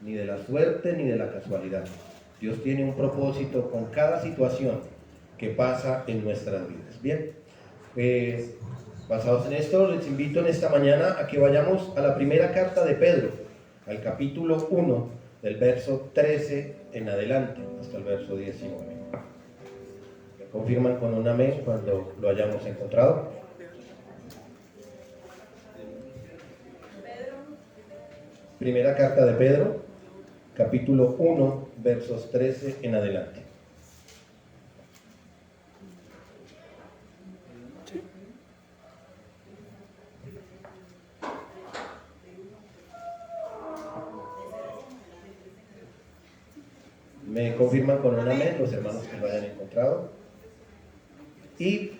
ni de la suerte, ni de la casualidad. Dios tiene un propósito con cada situación que pasa en nuestras vidas. Bien, basados en esto, les invito en esta mañana a que vayamos a la primera carta de Pedro, al capítulo 1, del verso 13 en adelante, hasta el verso 19. ¿Me confirman con un amén cuando lo hayamos encontrado? Primera carta de Pedro, capítulo 1, versos 13 en adelante. Me confirman con un amén los hermanos que lo hayan encontrado. Y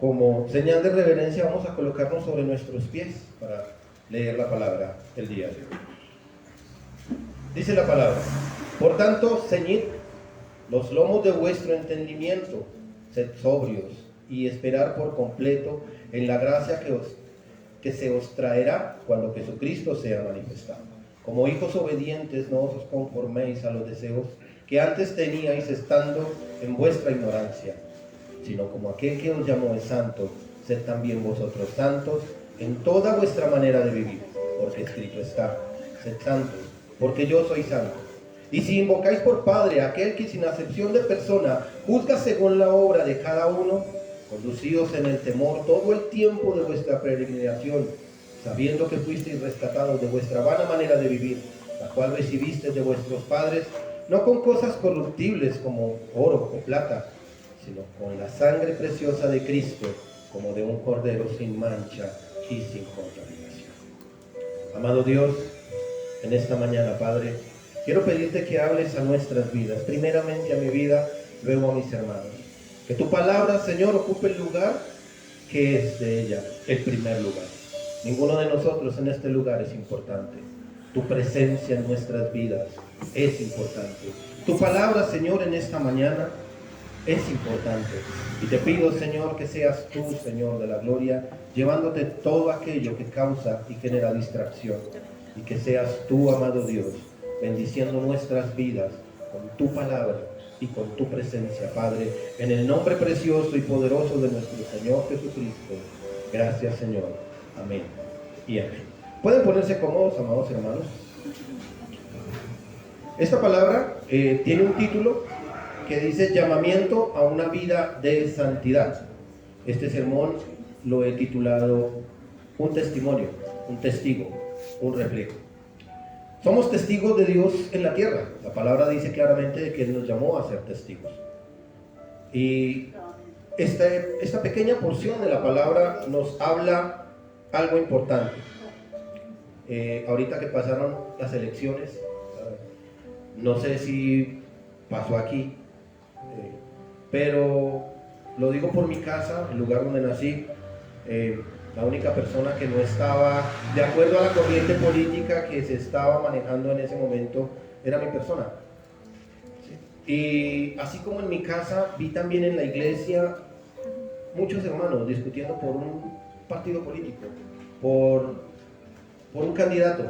como señal de reverencia vamos a colocarnos sobre nuestros pies para leer la palabra el día de hoy. Dice la palabra: por tanto, ceñid los lomos de vuestro entendimiento, sed sobrios y esperar por completo en la gracia que se os traerá cuando Jesucristo sea manifestado. Como hijos obedientes, no os conforméis a los deseos que antes teníais estando en vuestra ignorancia, sino como aquel que os llamó es santo, sed también vosotros santos en toda vuestra manera de vivir, porque escrito está: sed santos, porque yo soy santo. Y si invocáis por Padre a aquel que sin acepción de persona juzga según la obra de cada uno, conducidos en el temor todo el tiempo de vuestra peregrinación, sabiendo que fuisteis rescatados de vuestra vana manera de vivir, la cual recibisteis de vuestros padres, no con cosas corruptibles como oro o plata, sino con la sangre preciosa de Cristo, como de un cordero sin mancha y sin contaminación. Amado Dios, en esta mañana, Padre, quiero pedirte que hables a nuestras vidas, primeramente a mi vida, luego a mis hermanos. Que tu palabra, Señor, ocupe el lugar que es de ella, el primer lugar. Ninguno de nosotros en este lugar es importante. Tu presencia en nuestras vidas es importante. Tu palabra, Señor, en esta mañana es importante. Y te pido, Señor, que seas tú, Señor de la gloria, llevándote todo aquello que causa y genera distracción. Y que seas tú, amado Dios, bendiciendo nuestras vidas con tu palabra y con tu presencia, Padre, en el nombre precioso y poderoso de nuestro Señor Jesucristo. Gracias, Señor. Amén y amén. ¿Pueden ponerse cómodos, amados hermanos? Esta palabra tiene un título que dice: llamamiento a una vida de santidad. Este sermón lo he titulado un testimonio, un testigo, un reflejo. Somos testigos de Dios en la tierra. La palabra dice claramente de que Él nos llamó a ser testigos. Y esta pequeña porción de la palabra nos habla algo importante. Ahorita que pasaron las elecciones, no sé si pasó aquí, pero lo digo por mi casa, el lugar donde nací. La única persona que no estaba de acuerdo a la corriente política que se estaba manejando en ese momento era mi persona. ¿Sí? Y así como en mi casa, vi también en la iglesia muchos hermanos discutiendo por un partido político, por un candidato.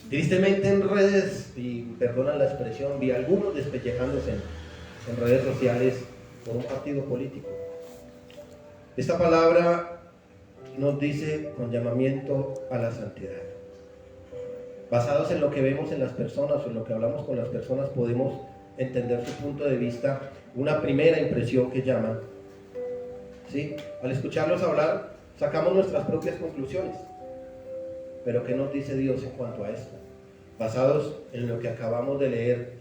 Tristemente en redes, y perdonan la expresión, vi a algunos despellejándose en redes sociales por un partido político. Esta palabra nos dice con llamamiento a la santidad. Basados en lo que vemos en las personas o en lo que hablamos con las personas, podemos entender su punto de vista, una primera impresión que llaman. ¿Sí? Al escucharlos hablar, sacamos nuestras propias conclusiones. Pero ¿qué nos dice Dios en cuanto a esto? Basados en lo que acabamos de leer,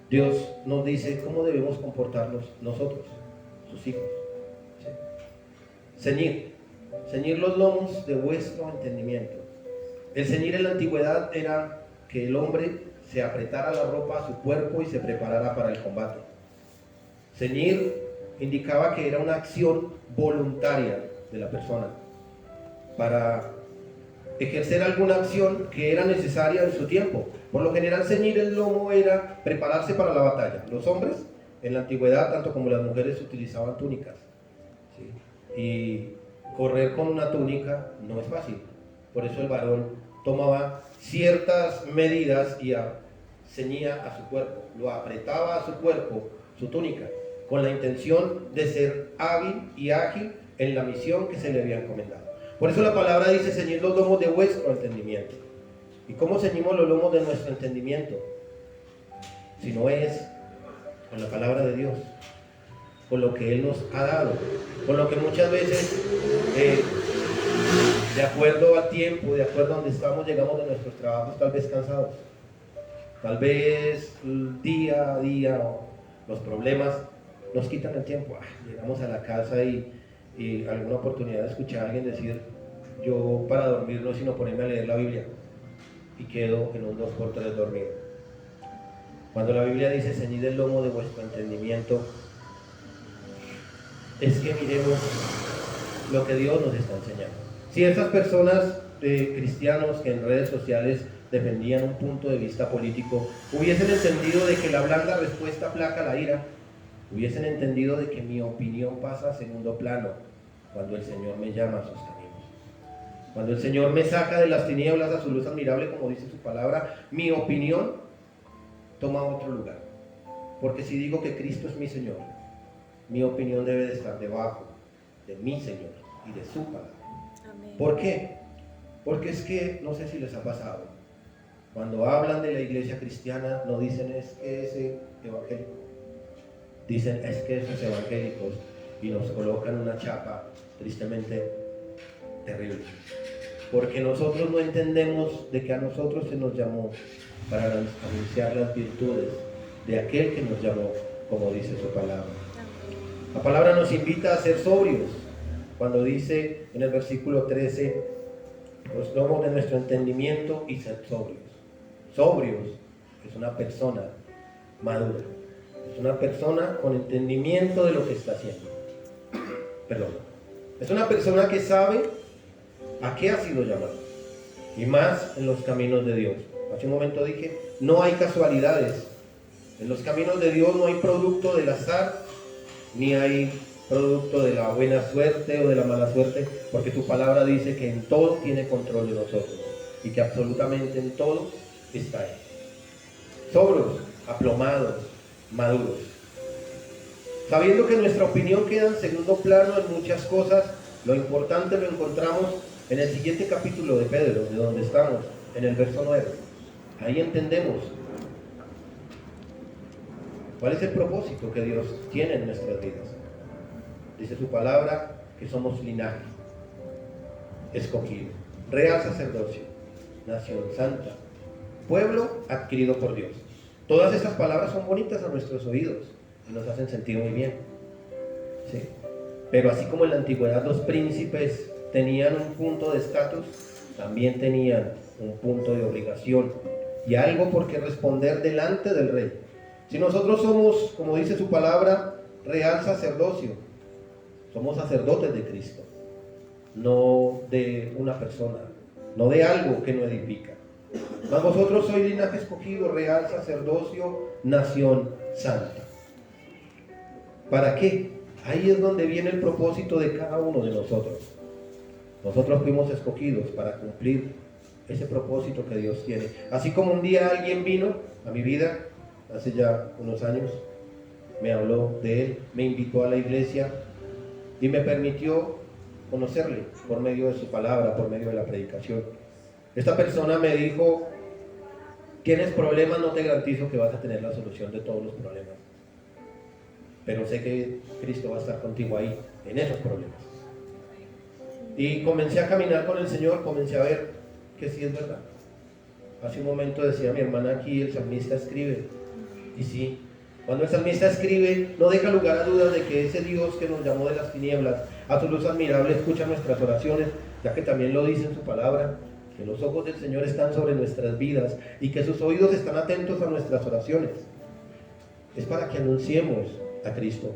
Dios nos dice cómo debemos comportarnos nosotros, sus hijos. Ceñir los lomos de vuestro entendimiento. El ceñir en la antigüedad era que el hombre se apretara la ropa a su cuerpo y se preparara para el combate. Ceñir indicaba que era una acción voluntaria de la persona para ejercer alguna acción que era necesaria en su tiempo. Por lo general, ceñir el lomo era prepararse para la batalla. Los hombres en la antigüedad, tanto como las mujeres, utilizaban túnicas. ¿Sí? Y correr con una túnica no es fácil. Por eso el varón tomaba ciertas medidas y ceñía a su cuerpo, lo apretaba a su cuerpo, su túnica, con la intención de ser hábil y ágil en la misión que se le había encomendado. Por eso la palabra dice: ceñid los lomos de vuestro entendimiento. ¿Y cómo ceñimos los lomos de nuestro entendimiento? Si no es con la palabra de Dios, con lo que Él nos ha dado, con lo que muchas veces, de acuerdo al tiempo, de acuerdo a donde estamos, llegamos de nuestros trabajos tal vez cansados, tal vez día a día los problemas nos quitan el tiempo. Llegamos a la casa y alguna oportunidad de escuchar a alguien decir: yo para dormir no es sino ponerme a leer la Biblia, y quedo en un 2x3 dormido. Cuando la Biblia dice: ceñid el lomo de vuestro entendimiento, es que miremos lo que Dios nos está enseñando. Si esas personas cristianos que en redes sociales defendían un punto de vista político hubiesen entendido de que la blanda respuesta aplaca la ira, hubiesen entendido de que mi opinión pasa a segundo plano cuando el Señor me llama a sus caminos, cuando el Señor me saca de las tinieblas a su luz admirable, como dice su palabra, mi opinión toma otro lugar. Porque si digo que Cristo es mi Señor, mi opinión debe de estar debajo de mi Señor y de su palabra. Amén. ¿Por qué? Porque es que, no sé si les ha pasado, cuando hablan de la iglesia cristiana, no dicen es que ese evangélico, dicen es que esos evangélicos, y nos colocan una chapa tristemente terrible. Porque nosotros no entendemos de que a nosotros se nos llamó para anunciar las virtudes de aquel que nos llamó, como dice su palabra. La palabra nos invita a ser sobrios, cuando dice en el versículo 13: los lomos de nuestro entendimiento y ser sobrios. Sobrios es una persona madura, es una persona con entendimiento de lo que está haciendo. Perdón. Es una persona que sabe a qué ha sido llamado, y más en los caminos de Dios. Hace un momento dije: no hay casualidades. En los caminos de Dios no hay producto del azar, ni hay producto de la buena suerte o de la mala suerte, porque tu palabra dice que en todo tiene control de nosotros y que absolutamente en todo está Él. Sobrios, aplomados, maduros, sabiendo que nuestra opinión queda en segundo plano en muchas cosas. Lo importante lo encontramos en el siguiente capítulo de Pedro, de donde estamos, en el verso 9. Ahí entendemos cuál es el propósito que Dios tiene en nuestras vidas. Dice su palabra que somos linaje escogido, real sacerdocio, nación santa, pueblo adquirido por Dios. Todas estas palabras son bonitas a nuestros oídos y nos hacen sentir muy bien, ¿sí? Pero así como en la antigüedad los príncipes tenían un punto de estatus, también tenían un punto de obligación y algo por qué responder delante del rey. Si nosotros somos, como dice su palabra, real sacerdocio, somos sacerdotes de Cristo, no de una persona, no de algo que no edifica. Mas vosotros sois linaje escogido, real sacerdocio, nación santa. ¿Para qué? Ahí es donde viene el propósito de cada uno de nosotros. Nosotros fuimos escogidos para cumplir ese propósito que Dios tiene. Así como un día alguien vino a mi vida, hace ya unos años, me habló de Él, me invitó a la iglesia y me permitió conocerle por medio de su palabra, por medio de la predicación. Esta persona me dijo: tienes problemas, no te garantizo que vas a tener la solución de todos los problemas, pero sé que Cristo va a estar contigo ahí, en esos problemas. Y comencé a caminar con el Señor, comencé a ver que sí es verdad. Hace un momento decía mi hermana aquí, el salmista escribe, y sí, cuando el salmista escribe, no deja lugar a dudas de que ese Dios que nos llamó de las tinieblas a su luz admirable escucha nuestras oraciones, ya que también lo dice en su palabra, que los ojos del Señor están sobre nuestras vidas y que sus oídos están atentos a nuestras oraciones. Es para que anunciemos a Cristo.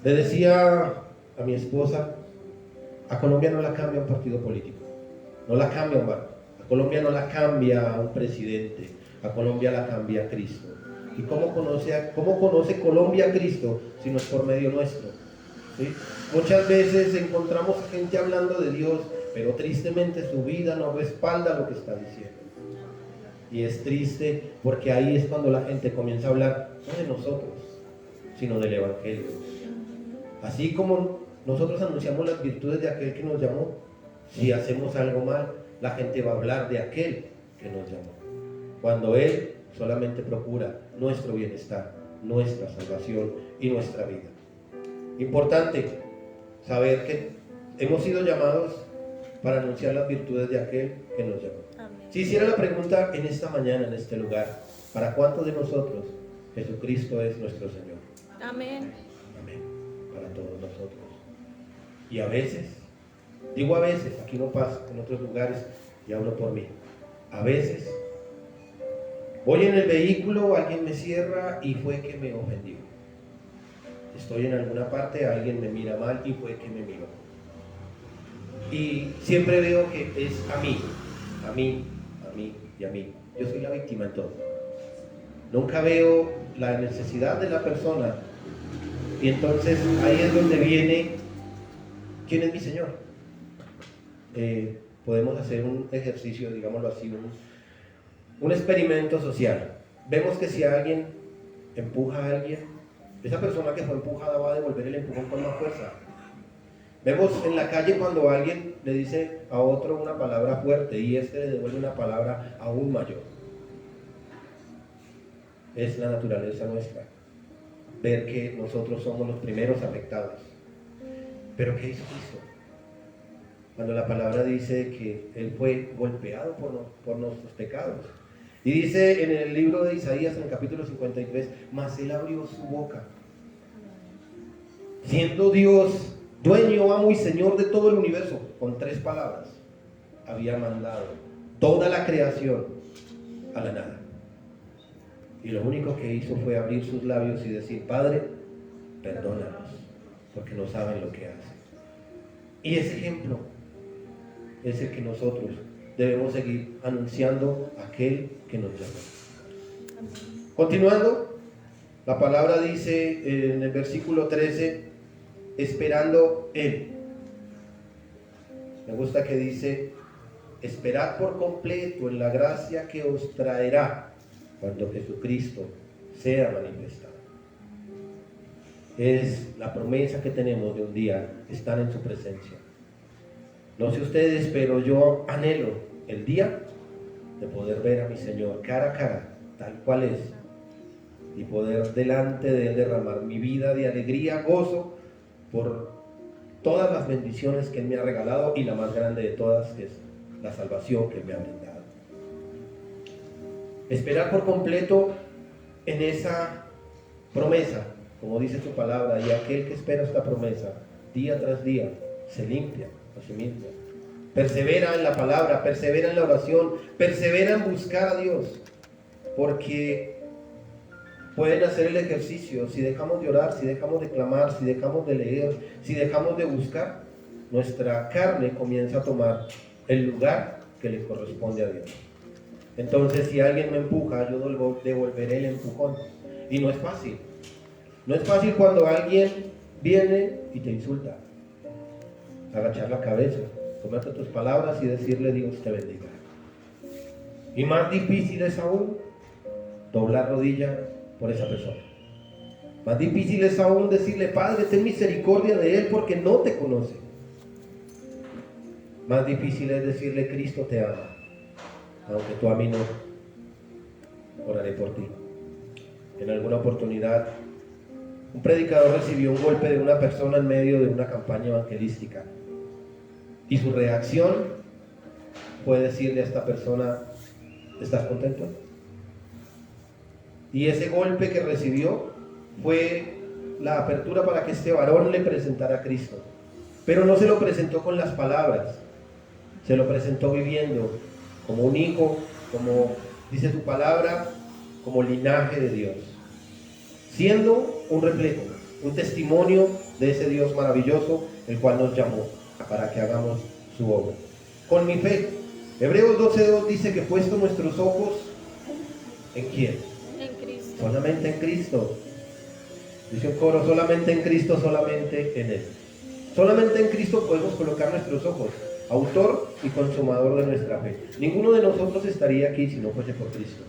Le decía a mi esposa: a Colombia no la cambia un partido político, no la cambia un barco, a Colombia no la cambia un presidente, a Colombia la cambia Cristo. ¿Y cómo conoce Colombia a Cristo si no es por medio nuestro? ¿Sí? Muchas veces encontramos gente hablando de Dios pero tristemente su vida no respalda lo que está diciendo. Y es triste porque ahí es cuando la gente comienza a hablar no de nosotros, sino del Evangelio. Así como nosotros anunciamos las virtudes de aquel que nos llamó, si hacemos algo mal, la gente va a hablar de aquel que nos llamó, cuando Él solamente procura nuestro bienestar, nuestra salvación y nuestra vida. Importante saber que hemos sido llamados para anunciar las virtudes de aquel que nos llamó. Amén. Si hiciera la pregunta en esta mañana, en este lugar, ¿para cuántos de nosotros Jesucristo es nuestro Señor? Amén. Amén. Para todos nosotros. Y a veces, digo a veces, aquí no pasa, en otros lugares, y hablo por mí, a veces voy en el vehículo, alguien me cierra y fue que me ofendió. Estoy en alguna parte, alguien me mira mal y fue que me miró. Y siempre veo que es a mí y a mí. Yo soy la víctima en todo. Nunca veo la necesidad de la persona. Y entonces ahí es donde viene, ¿quién es mi Señor? Podemos hacer un ejercicio, digámoslo así, un experimento social. Vemos que si alguien empuja a alguien, esa persona que fue empujada va a devolver el empujón con más fuerza. Vemos en la calle cuando alguien le dice a otro una palabra fuerte y este le devuelve una palabra aún mayor. Es la naturaleza nuestra, ver que nosotros somos los primeros afectados. Pero ¿qué hizo Cristo? Cuando la palabra dice que Él fue golpeado por nuestros pecados. Y dice en el libro de Isaías, en el capítulo 53, mas Él abrió su boca. Siendo Dios, dueño, amo y Señor de todo el universo, con 3 palabras, había mandado toda la creación a la nada. Y lo único que hizo fue abrir sus labios y decir, Padre, perdónanos, porque no saben lo que hacen. Y ese ejemplo es el que nosotros debemos seguir anunciando a aquel que nos llama. Continuando, la palabra dice en el versículo 13, esperando Él. Me gusta que dice, esperad por completo en la gracia que os traerá cuando Jesucristo sea manifestado. Es la promesa que tenemos de un día estar en su presencia. No sé ustedes, pero yo anhelo el día de poder ver a mi Señor cara a cara, tal cual es, y poder delante de Él derramar mi vida de alegría, gozo, por todas las bendiciones que Él me ha regalado, y la más grande de todas es la salvación que Él me ha brindado. Esperar por completo en esa promesa, como dice su palabra, y aquel que espera esta promesa día tras día se limpia a sí mismo. Persevera en la palabra, persevera en la oración, persevera en buscar a Dios, porque pueden hacer el ejercicio. Si dejamos de orar, si dejamos de clamar, si dejamos de leer, si dejamos de buscar, nuestra carne comienza a tomar el lugar que le corresponde a Dios. Entonces, si alguien me empuja, yo devolveré el empujón. Y no es fácil. No es fácil cuando alguien viene y te insulta. Agachar la cabeza, tomarte tus palabras y decirle, Dios te bendiga. Y más difícil es aún doblar rodilla por esa persona. Más difícil es aún decirle, Padre, ten misericordia de él porque no te conoce. Más difícil es decirle, Cristo te ama, aunque tú a mí no. Oraré por ti. En alguna oportunidad, un predicador recibió un golpe de una persona en medio de una campaña evangelística. Y su reacción fue decirle a esta persona, ¿estás contento? Y ese golpe que recibió fue la apertura para que este varón le presentara a Cristo. Pero no se lo presentó con las palabras, se lo presentó viviendo como un hijo, como dice su palabra, como linaje de Dios. Siendo un reflejo, un testimonio de ese Dios maravilloso, el cual nos llamó para que hagamos su obra. Con mi fe, Hebreos 12:2 dice que puesto nuestros ojos, ¿en quién? En Cristo. Solamente en Cristo. Dice un coro, solamente en Cristo, solamente en Él. Solamente en Cristo podemos colocar nuestros ojos. autor y consumador de nuestra fe. Ninguno de nosotros estaría aquí si no fuese por Cristo.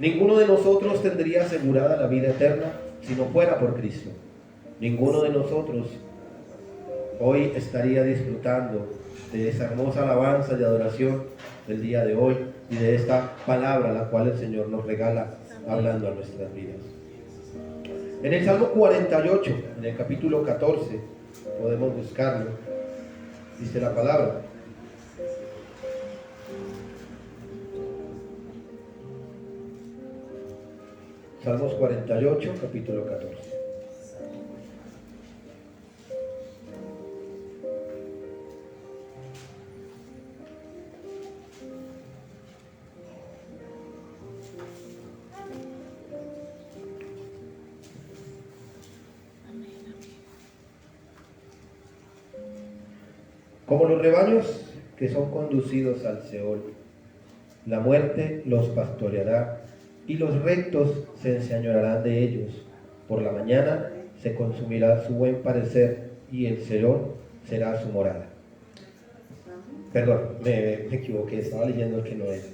Ninguno de nosotros tendría asegurada la vida eterna si no fuera por Cristo. Ninguno de nosotros hoy estaría disfrutando de esa hermosa alabanza y adoración del día de hoy y de esta palabra la cual el Señor nos regala hablando a nuestras vidas. En el Salmo 48, en el capítulo 14, podemos buscarlo, dice la palabra: Salmos 48, capítulo 14. Como los rebaños que son conducidos al Seol, la muerte los pastoreará y los rectos se enseñorearán de ellos. Por la mañana se consumirá su buen parecer y el Seol será su morada. Perdón, me equivoqué, estaba leyendo el que no era.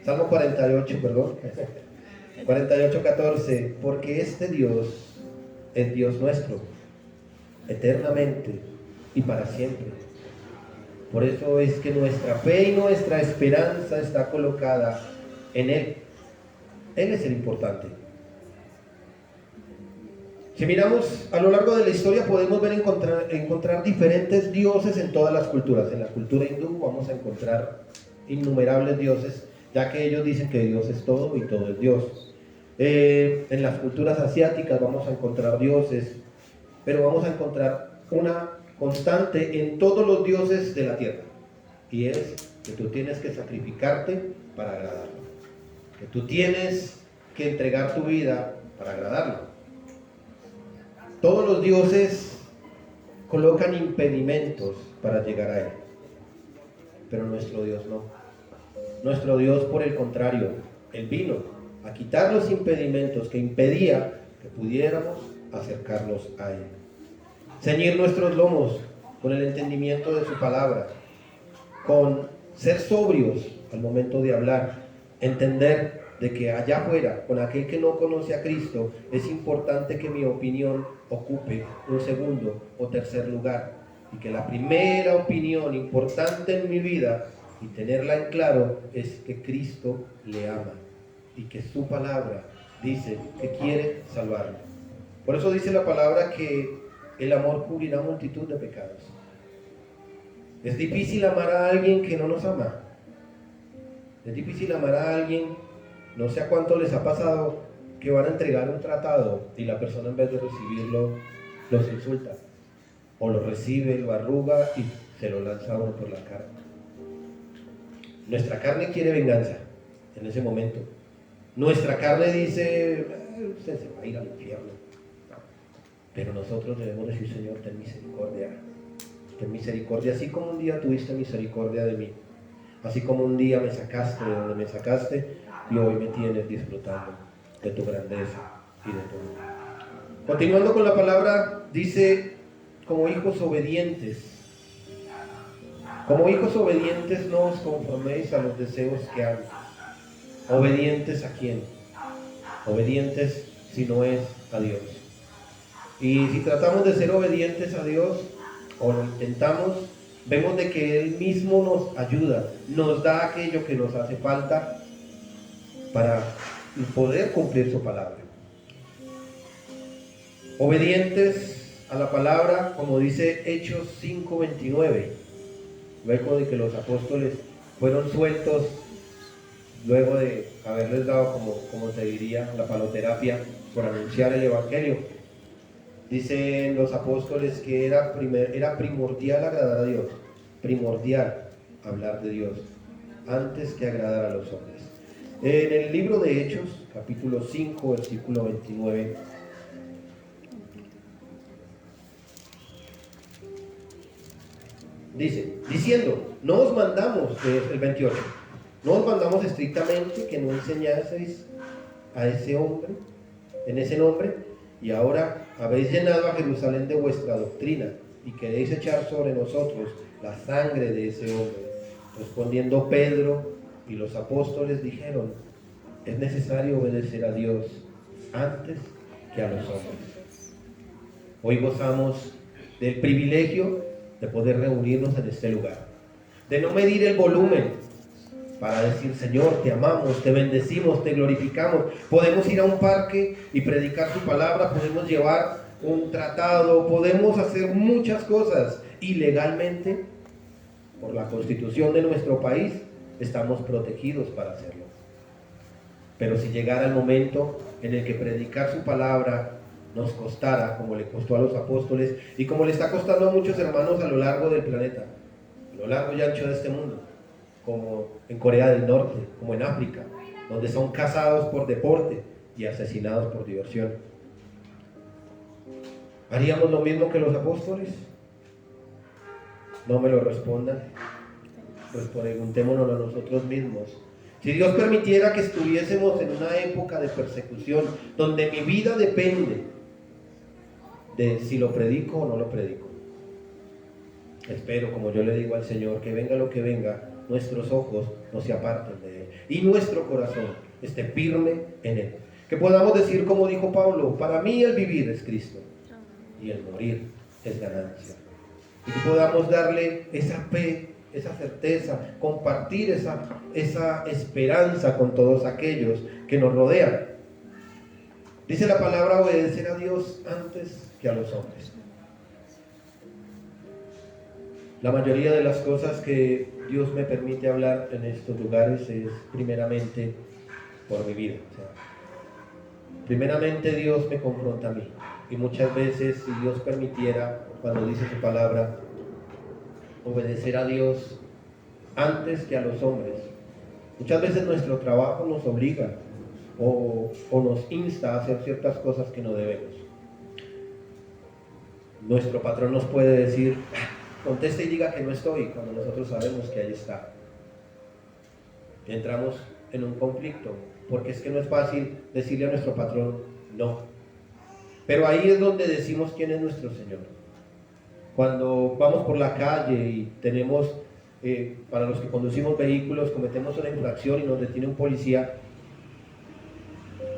Salmo 48, perdón. 48, 14. Porque este Dios es Dios nuestro, eternamente y para siempre. Por eso es que nuestra fe y nuestra esperanza está colocada en Él. Él es el importante. Si miramos a lo largo de la historia podemos encontrar diferentes dioses en todas las culturas. En la cultura hindú vamos a encontrar innumerables dioses, ya que ellos dicen que Dios es todo y todo es Dios. En las culturas asiáticas vamos a encontrar dioses, pero vamos a encontrar una constante en todos los dioses de la tierra, y es que tú tienes que sacrificarte para agradarlo, que tú tienes que entregar tu vida para agradarlo. Todos los dioses colocan impedimentos para llegar a Él, pero nuestro Dios no. Nuestro Dios, por el contrario, Él vino a quitar los impedimentos que impedía que pudiéramos acercarnos a Él. Ceñir nuestros lomos con el entendimiento de su palabra, con ser sobrios al momento de hablar, entender de que allá afuera, con aquel que no conoce a Cristo, es importante que mi opinión ocupe un segundo o tercer lugar, y que la primera opinión importante en mi vida, y tenerla en claro, es que Cristo le ama y que su palabra dice que quiere salvarlo. Por eso dice la palabra que el amor cubrirá multitud de pecados. Es difícil amar a alguien que no nos ama. Es difícil amar a alguien, no sé a cuánto les ha pasado, que van a entregar un tratado y la persona en vez de recibirlo, los insulta. O lo recibe, lo arruga y se lo lanza a uno por la cara. Nuestra carne quiere venganza en ese momento. Nuestra carne dice, usted se va a ir al infierno. Pero nosotros debemos decir: Señor, ten misericordia. Ten misericordia, así como un día tuviste misericordia de mí. Así como un día me sacaste de donde me sacaste, y hoy me tienes disfrutando de tu grandeza y de tu amor. Continuando con la palabra, dice: como hijos obedientes. Como hijos obedientes no os conforméis a los deseos que hay. ¿Obedientes a quién? Obedientes si no es a Dios. Y si tratamos de ser obedientes a Dios, o lo intentamos, vemos de que Él mismo nos ayuda, nos da aquello que nos hace falta para poder cumplir su palabra. Obedientes a la palabra, como dice Hechos 5:29, luego de que los apóstoles fueron sueltos, luego de haberles dado, como te diría, la paloterapia por anunciar el evangelio. Dicen los apóstoles que era primordial agradar a Dios, primordial hablar de Dios, antes que agradar a los hombres. En el libro de Hechos, capítulo 5, versículo 29, dice, diciendo, no os mandamos, el 28, no os mandamos estrictamente que no enseñaseis a ese hombre, en ese nombre, y ahora habéis llenado a Jerusalén de vuestra doctrina y queréis echar sobre nosotros la sangre de ese hombre. Respondiendo Pedro y los apóstoles dijeron: es necesario obedecer a Dios antes que a los hombres. Hoy gozamos del privilegio de poder reunirnos en este lugar, de no medir el volumen para decir: Señor, te amamos, te bendecimos, te glorificamos. Podemos ir a un parque y predicar su palabra, podemos llevar un tratado, podemos hacer muchas cosas, y legalmente, por la constitución de nuestro país, estamos protegidos para hacerlo. Pero si llegara el momento en el que predicar su palabra nos costara, como le costó a los apóstoles y como le está costando a muchos hermanos a lo largo del planeta, a lo largo y ancho de este mundo, como en Corea del Norte, como en África, donde son cazados por deporte y asesinados por diversión, ¿haríamos lo mismo que los apóstoles? No me lo respondan, pues preguntémonos a nosotros mismos. Si Dios permitiera que estuviésemos en una época de persecución, donde mi vida depende de si lo predico o no lo predico, espero, como yo le digo al Señor, que venga lo que venga, nuestros ojos no se aparten de Él y nuestro corazón esté firme en Él. Que podamos decir, como dijo Pablo: para mí el vivir es Cristo y el morir es ganancia. Y que podamos darle esa fe, esa certeza, compartir esa esperanza con todos aquellos que nos rodean. Dice la palabra: obedecer a Dios antes que a los hombres. La mayoría de las cosas que Dios me permite hablar en estos lugares es primeramente por mi vida. Primeramente Dios me confronta a mí, y muchas veces, si Dios permitiera, cuando dice su palabra, obedecer a Dios antes que a los hombres, muchas veces nuestro trabajo nos obliga o nos insta a hacer ciertas cosas que no debemos. Nuestro patrón nos puede decir: conteste y diga que no estoy, cuando nosotros sabemos que ahí está. Entramos en un conflicto, porque es que no es fácil decirle a nuestro patrón no. Pero ahí es donde decimos quién es nuestro Señor. Cuando vamos por la calle y tenemos, para los que conducimos vehículos, cometemos una infracción y nos detiene un policía,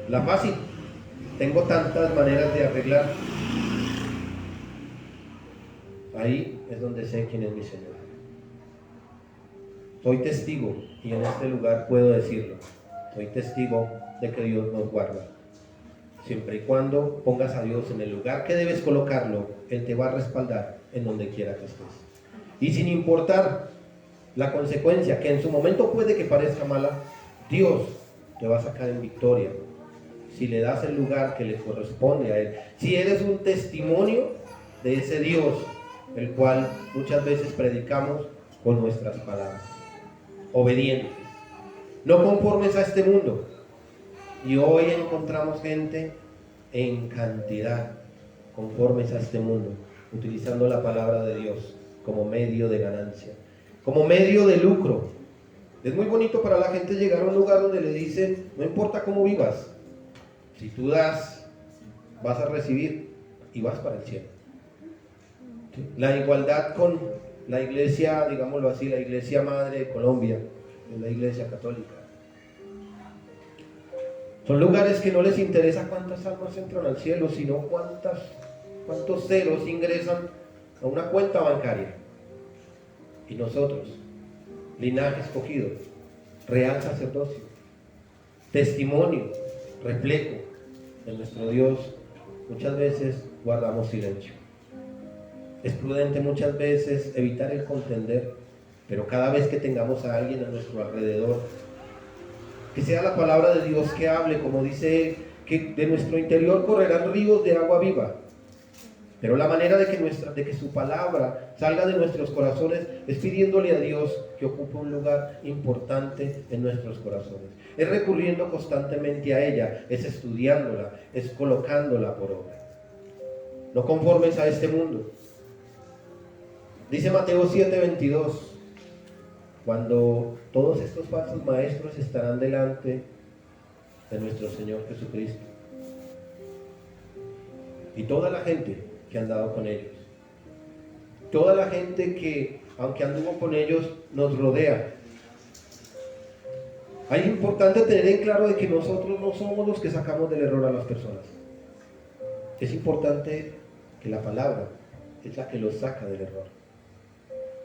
la fácil: tengo tantas maneras de arreglar. Ahí es donde sé quién es mi Señor. Soy testigo, y en este lugar puedo decirlo, soy testigo de que Dios nos guarda. Siempre y cuando pongas a Dios en el lugar que debes colocarlo, Él te va a respaldar en donde quiera que estés. Y sin importar la consecuencia, que en su momento puede que parezca mala, Dios te va a sacar en victoria si le das el lugar que le corresponde a Él. Si eres un testimonio de ese Dios, el cual muchas veces predicamos con nuestras palabras. Obedientes, no conformes a este mundo. Y hoy encontramos gente en cantidad conformes a este mundo, utilizando la palabra de Dios como medio de ganancia, como medio de lucro. Es muy bonito para la gente llegar a un lugar donde le dicen: no importa cómo vivas, si tú das, vas a recibir y vas para el cielo. ¿Sí? La igualdad con la iglesia, digámoslo así, la iglesia madre de Colombia, es la iglesia católica. Son lugares que no les interesa cuántas almas entran al cielo, sino cuántos ceros ingresan a una cuenta bancaria. Y nosotros, linaje escogido, real sacerdocio, testimonio, reflejo de nuestro Dios, muchas veces guardamos silencio. Es prudente muchas veces evitar el contender, pero cada vez que tengamos a alguien a nuestro alrededor, que sea la palabra de Dios que hable, como dice, que de nuestro interior correrán ríos de agua viva. Pero la manera de que su palabra salga de nuestros corazones es pidiéndole a Dios que ocupe un lugar importante en nuestros corazones. Es recurriendo constantemente a ella, es estudiándola, es colocándola por obra. No conformes a este mundo. Dice Mateo 7:22, cuando todos estos falsos maestros estarán delante de nuestro Señor Jesucristo y toda la gente que ha andado con ellos, toda la gente que aunque anduvo con ellos, nos rodea. Es importante tener en claro de que nosotros no somos los que sacamos del error a las personas. Es importante que la palabra es la que los saca del error.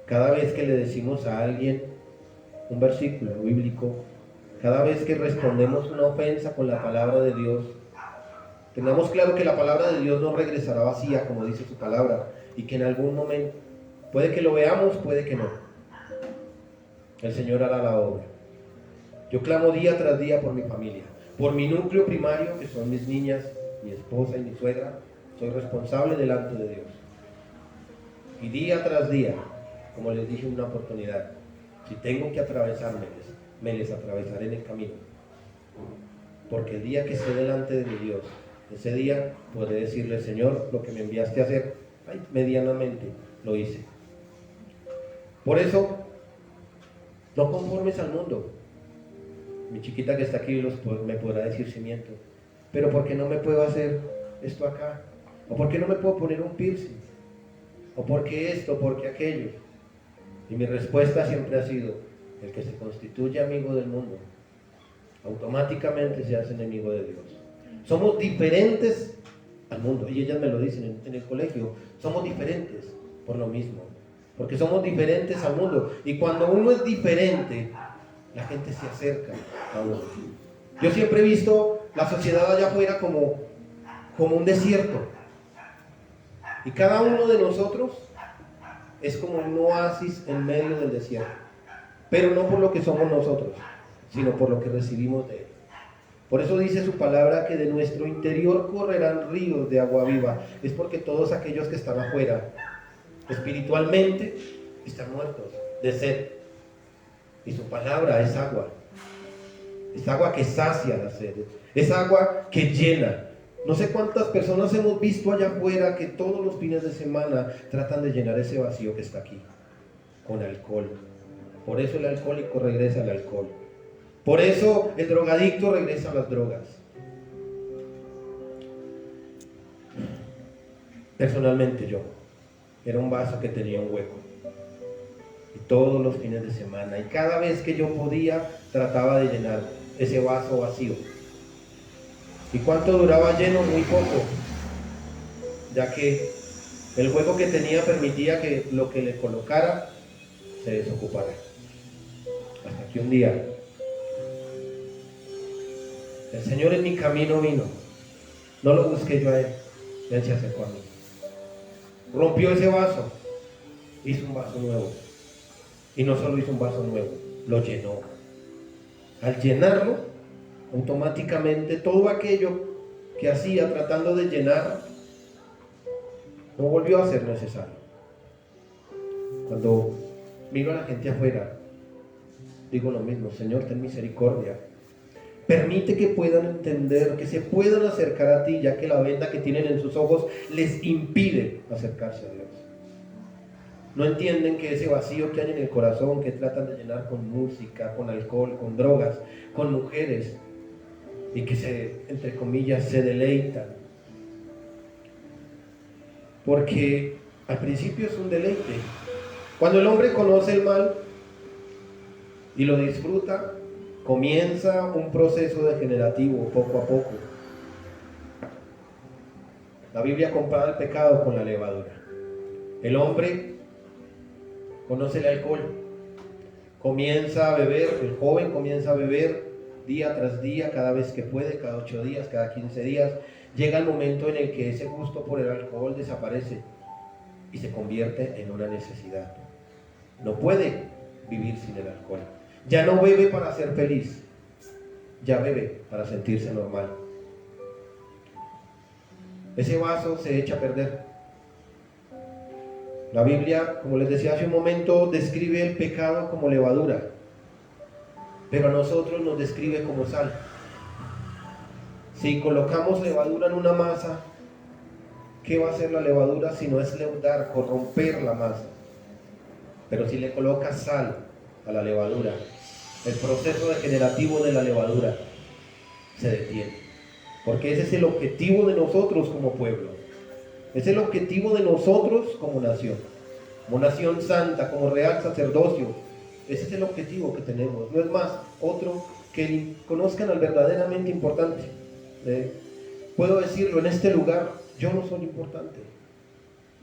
Cada vez que le decimos a alguien un versículo bíblico, cada vez que respondemos una ofensa con la palabra de Dios, tengamos claro que la palabra de Dios no regresará vacía, como dice su palabra, y que en algún momento, puede que lo veamos, puede que no, el Señor hará la obra. Yo clamo día tras día por mi familia, por mi núcleo primario, que son mis niñas, mi esposa y mi suegra. Soy responsable delante de Dios. Y día tras día, como les dije en una oportunidad, si tengo que atravesármeles, me les atravesaré en el camino. Porque el día que esté delante de mi Dios, ese día podré decirle: Señor, lo que me enviaste a hacer, medianamente lo hice. Por eso, no conformes al mundo. Mi chiquita que está aquí me podrá decir si miento, pero ¿por qué no me puedo hacer esto acá? ¿O por qué no me puedo poner un piercing? ¿O por qué esto? ¿Por qué aquello? Y mi respuesta siempre ha sido: el que se constituye amigo del mundo, automáticamente se hace enemigo de Dios. Somos diferentes al mundo, y ellas me lo dicen en el colegio, somos diferentes por lo mismo, porque somos diferentes al mundo, y cuando uno es diferente, la gente se acerca a uno. Yo siempre he visto la sociedad allá afuera como un desierto, y cada uno de nosotros es como un oasis en medio del desierto, pero no por lo que somos nosotros, sino por lo que recibimos de Él. Por eso dice su palabra que de nuestro interior correrán ríos de agua viva. Es porque todos aquellos que están afuera, espiritualmente, están muertos de sed. Y su palabra es agua que sacia la sed, es agua que llena. No sé cuántas personas hemos visto allá afuera que todos los fines de semana tratan de llenar ese vacío que está aquí, con alcohol. Por eso el alcohólico regresa al alcohol. Por eso el drogadicto regresa a las drogas. Personalmente yo era un vaso que tenía un hueco. Y todos los fines de semana, y cada vez que yo podía, trataba de llenar ese vaso vacío. ¿Y cuánto duraba lleno? Muy poco, ya que el hueco que tenía permitía que lo que le colocara se desocupara. Hasta que un día el Señor en mi camino vino. No lo busqué yo a Él se acercó a mí. Rompió ese vaso, hizo un vaso nuevo. Y no solo hizo un vaso nuevo, lo llenó. Al llenarlo, automáticamente todo aquello que hacía tratando de llenar no volvió a ser necesario. Cuando miro a la gente afuera, digo lo mismo: Señor, ten misericordia. Permite que puedan entender, que se puedan acercar a ti, ya que la venda que tienen en sus ojos les impide acercarse a Dios. No entienden que ese vacío que hay en el corazón, que tratan de llenar con música, con alcohol, con drogas, con mujeres, y que entre comillas, se deleitan. Porque al principio es un deleite. Cuando el hombre conoce el mal y lo disfruta, comienza un proceso degenerativo poco a poco. La Biblia compara el pecado con la levadura. El hombre conoce el alcohol, comienza a beber, el joven comienza a beber día tras día, cada vez que puede, cada 8 días, cada 15 días. Llega el momento en el que ese gusto por el alcohol desaparece y se convierte en una necesidad. No puede vivir sin el alcohol. Ya no bebe para ser feliz, ya bebe para sentirse normal. Ese vaso se echa a perder. La Biblia, como les decía hace un momento, describe el pecado como levadura, pero a nosotros nos describe como sal. Si colocamos levadura en una masa, ¿qué va a hacer la levadura si no es leudar, corromper la masa? Pero si le colocas sal a la levadura, el proceso degenerativo de la levadura se detiene. Porque ese es el objetivo de nosotros como pueblo. Es el objetivo de nosotros como nación. como nación santa, como real sacerdocio. Ese es el objetivo que tenemos. No es más otro que conozcan al verdaderamente importante. Puedo decirlo en este lugar, yo no soy importante.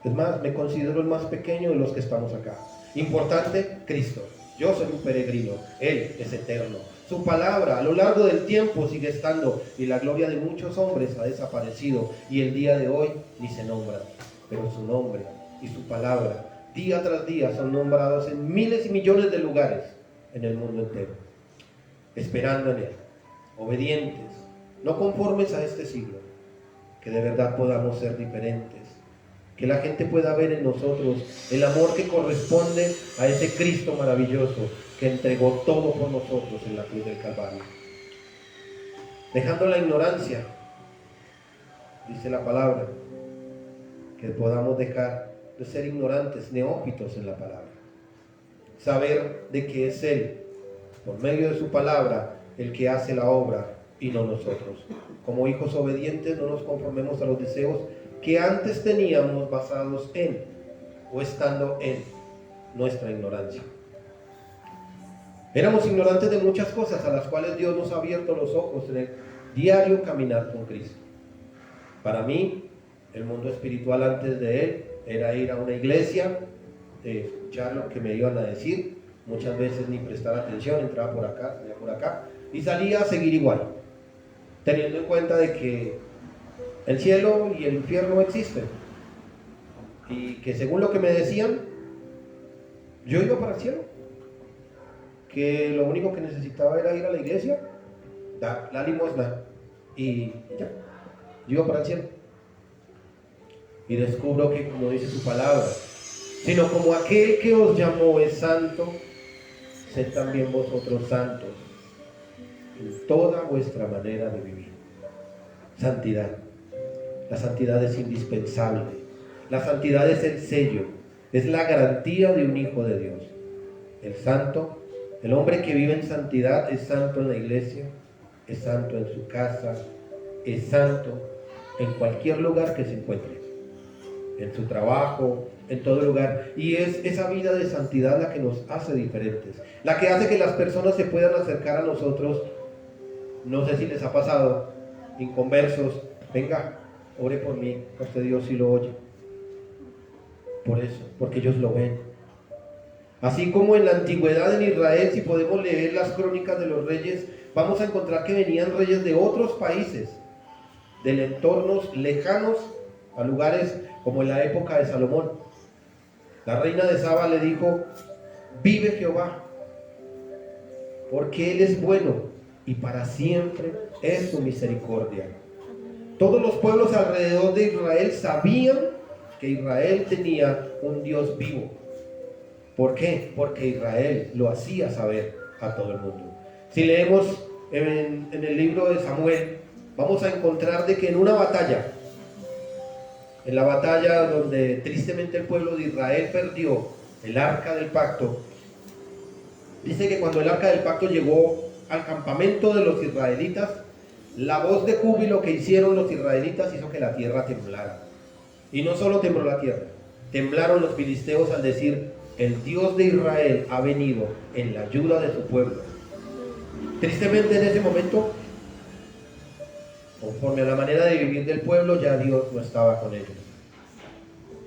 Es más, me considero el más pequeño de los que estamos acá. Importante, Cristo. Yo soy un peregrino, Él es eterno. Su palabra a lo largo del tiempo sigue estando y la gloria de muchos hombres ha desaparecido y el día de hoy ni se nombran, pero su nombre y su palabra día tras día son nombrados en miles y millones de lugares en el mundo entero, esperando en Él, obedientes, no conformes a este siglo, que de verdad podamos ser diferentes, que la gente pueda ver en nosotros el amor que corresponde a ese Cristo maravilloso que entregó todo por nosotros en la cruz del Calvario. Dejando la ignorancia, dice la palabra, que podamos dejar de ser ignorantes, neófitos en la palabra. Saber de que es Él, por medio de su palabra, el que hace la obra y no nosotros. Como hijos obedientes no nos conformemos a los deseos que antes teníamos basados en o estando en nuestra ignorancia. Éramos ignorantes de muchas cosas a las cuales Dios nos ha abierto los ojos en el diario caminar con Cristo. Para mí, el mundo espiritual antes de Él era ir a una iglesia, escuchar lo que me iban a decir, muchas veces ni prestar atención, entraba por acá, salía por acá y salía a seguir igual, teniendo en cuenta de que el cielo y el infierno existen y que según lo que me decían, yo iba para el cielo, que lo único que necesitaba era ir a la iglesia, dar la limosna y ya, yo iba para el cielo. Y descubro que, como dice su palabra, sino como aquel que os llamó es santo, sed también vosotros santos en toda vuestra manera de vivir. Santidad. La santidad es indispensable. La santidad es el sello, es la garantía de un hijo de Dios. El santo, el hombre que vive en santidad es santo en la iglesia, es santo en su casa, es santo en cualquier lugar que se encuentre, en su trabajo, en todo lugar. Y es esa vida de santidad la que nos hace diferentes, la que hace que las personas se puedan acercar a nosotros. No sé si les ha pasado, inconversos, venga, ore por mí, porque Dios sí lo oye. Por eso, porque ellos lo ven. Así como en la antigüedad en Israel, si podemos leer las crónicas de los reyes, vamos a encontrar que venían reyes de otros países, de entornos lejanos a lugares como en la época de Salomón. La reina de Saba le dijo: vive Jehová, porque Él es bueno y para siempre es su misericordia. Todos los pueblos alrededor de Israel sabían que Israel tenía un Dios vivo. ¿Por qué? Porque Israel lo hacía saber a todo el mundo. Si leemos en el libro de Samuel, vamos a encontrar de que en una batalla, en la batalla donde tristemente el pueblo de Israel perdió el arca del pacto, dice que cuando el arca del pacto llegó al campamento de los israelitas, la voz de júbilo que hicieron los israelitas hizo que la tierra temblara. Y no solo tembló la tierra, temblaron los filisteos al decir: el Dios de Israel ha venido en la ayuda de su pueblo. Tristemente en ese momento, conforme a la manera de vivir del pueblo, ya Dios no estaba con ellos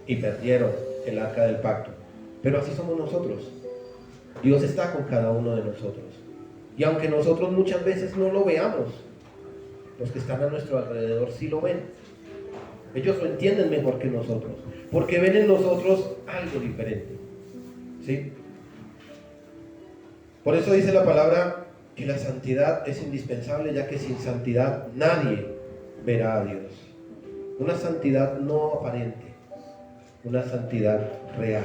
y perdieron el arca del pacto. Pero así somos nosotros. Dios está con cada uno de nosotros, y aunque nosotros muchas veces no lo veamos, los que están a nuestro alrededor sí lo ven. Ellos lo entienden mejor que nosotros, porque ven en nosotros algo diferente, ¿sí? Por eso dice la palabra que la santidad es indispensable, ya que sin santidad nadie verá a Dios. Una santidad no aparente, una santidad real,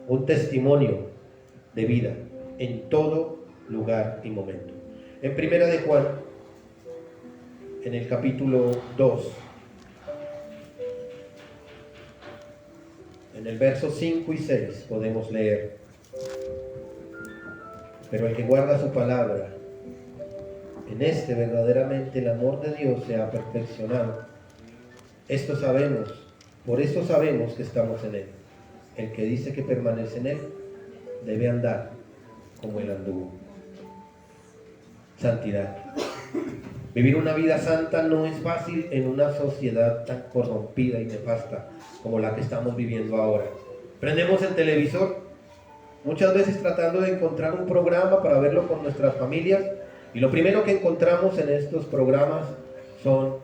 un testimonio de vida en todo lugar y momento. En Primera de Juan, en el capítulo 2, en el verso 5 y 6 podemos leer: pero el que guarda su palabra, en este verdaderamente el amor de Dios se ha perfeccionado. Esto sabemos, por eso sabemos que estamos en Él. el que dice que permanece en Él debe andar como Él anduvo. Santidad. Vivir una vida santa no es fácil en una sociedad tan corrompida y nefasta como la que estamos viviendo ahora. Prendemos el televisor, muchas veces tratando de encontrar un programa para verlo con nuestras familias, y lo primero que encontramos en estos programas son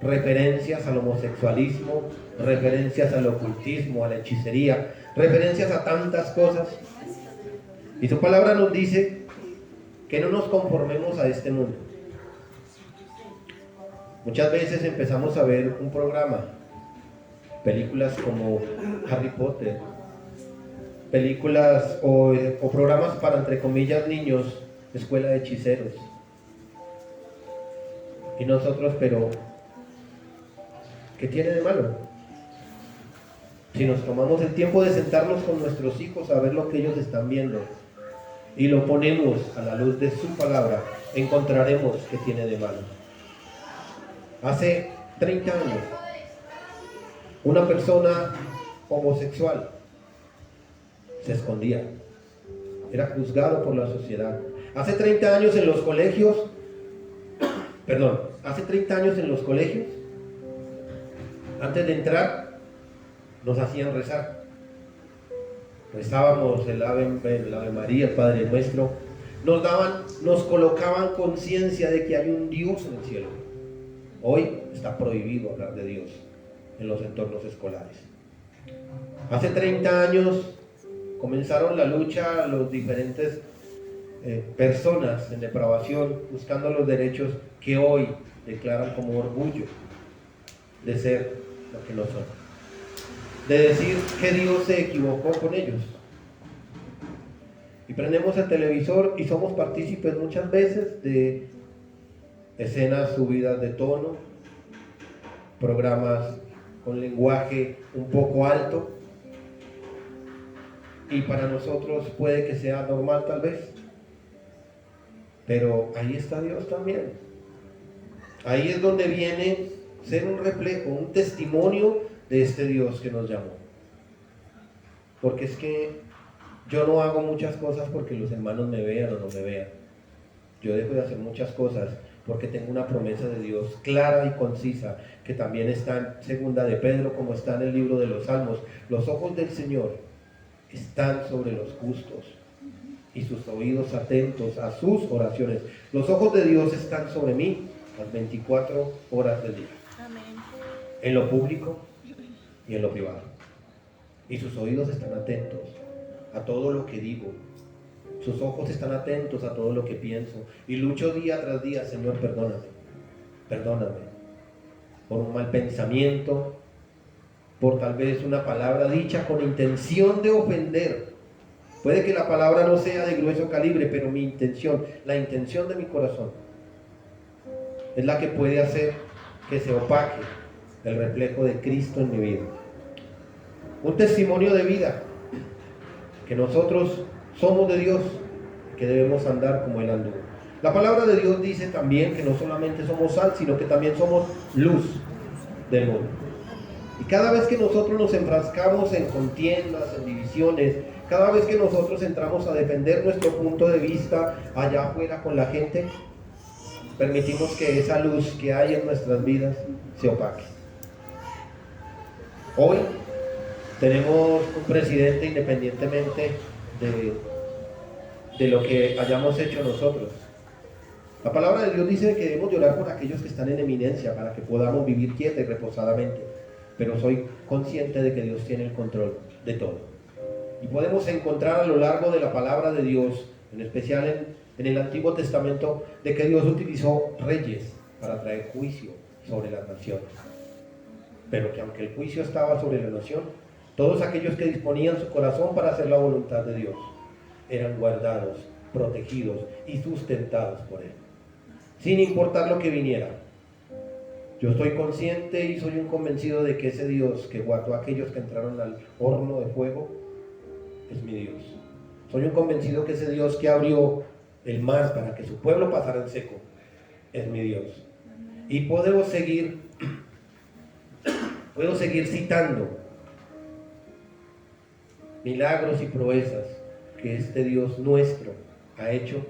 referencias al homosexualismo, referencias al ocultismo, a la hechicería, referencias a tantas cosas. Y su palabra nos dice que no nos conformemos a este mundo. Muchas veces empezamos a ver un programa, películas como Harry Potter, películas o programas para, entre comillas, niños, escuela de hechiceros. Y nosotros, pero, ¿qué tiene de malo? Si nos tomamos el tiempo de sentarnos con nuestros hijos a ver lo que ellos están viendo y lo ponemos a la luz de su palabra, encontraremos qué tiene de malo. Hace 30 años, una persona homosexual se escondía, era juzgado por la sociedad. Hace 30 años en los colegios, antes de entrar, nos hacían rezar. Rezábamos el Ave María, el Padre Nuestro. Nos colocaban conciencia de que hay un Dios en el cielo. Hoy está prohibido hablar de Dios en los entornos escolares. Hace 30 años comenzaron la lucha los diferentes personas en depravación buscando los derechos que hoy declaran como orgullo de ser lo que no son, de decir que Dios se equivocó con ellos. Y prendemos el televisor y somos partícipes muchas veces de escenas subidas de tono, programas con lenguaje un poco alto, y para nosotros puede que sea normal tal vez, pero ahí está Dios también. Ahí es donde viene ser un reflejo, un testimonio de este Dios que nos llamó. Porque es que yo no hago muchas cosas porque los hermanos me vean o no me vean. Yo dejo de hacer muchas cosas porque tengo una promesa de Dios clara y concisa, que también está en segunda de Pedro, como está en el libro de los Salmos. Los ojos del Señor están sobre los justos y sus oídos atentos a sus oraciones. Los ojos de Dios están sobre mí las 24 horas del día. Amén. En lo público y en lo privado. Y sus oídos están atentos a todo lo que digo. Sus ojos están atentos a todo lo que pienso. Y lucho día tras día, Señor, perdóname. Perdóname por un mal pensamiento, por tal vez una palabra dicha con intención de ofender. Puede que la palabra no sea de grueso calibre, pero mi intención, la intención de mi corazón, es la que puede hacer que se opaque el reflejo de Cristo en mi vida. Un testimonio de vida, que nosotros somos de Dios, que debemos andar como Él anduvo. La palabra de Dios dice también que no solamente somos sal, sino que también somos luz del mundo. Y cada vez que nosotros nos enfrascamos en contiendas, en divisiones, cada vez que nosotros entramos a defender nuestro punto de vista allá afuera con la gente, permitimos que esa luz que hay en nuestras vidas se opaque. Hoy tenemos un presidente, independientemente de lo que hayamos hecho nosotros. La palabra de Dios dice que debemos orar por aquellos que están en eminencia para que podamos vivir quieta y reposadamente. Pero soy consciente de que Dios tiene el control de todo. Y podemos encontrar a lo largo de la palabra de Dios, en especial en el Antiguo Testamento, de que Dios utilizó reyes para traer juicio sobre las naciones. Pero que aunque el juicio estaba sobre la nación, todos aquellos que disponían su corazón para hacer la voluntad de Dios eran guardados, protegidos y sustentados por Él, sin importar lo que viniera. Yo estoy consciente y soy un convencido de que ese Dios que guardó a aquellos que entraron al horno de fuego es mi Dios. Soy un convencido que ese Dios que abrió el mar para que su pueblo pasara en seco es mi Dios. Y puedo seguir citando milagros y proezas que este Dios nuestro ha hecho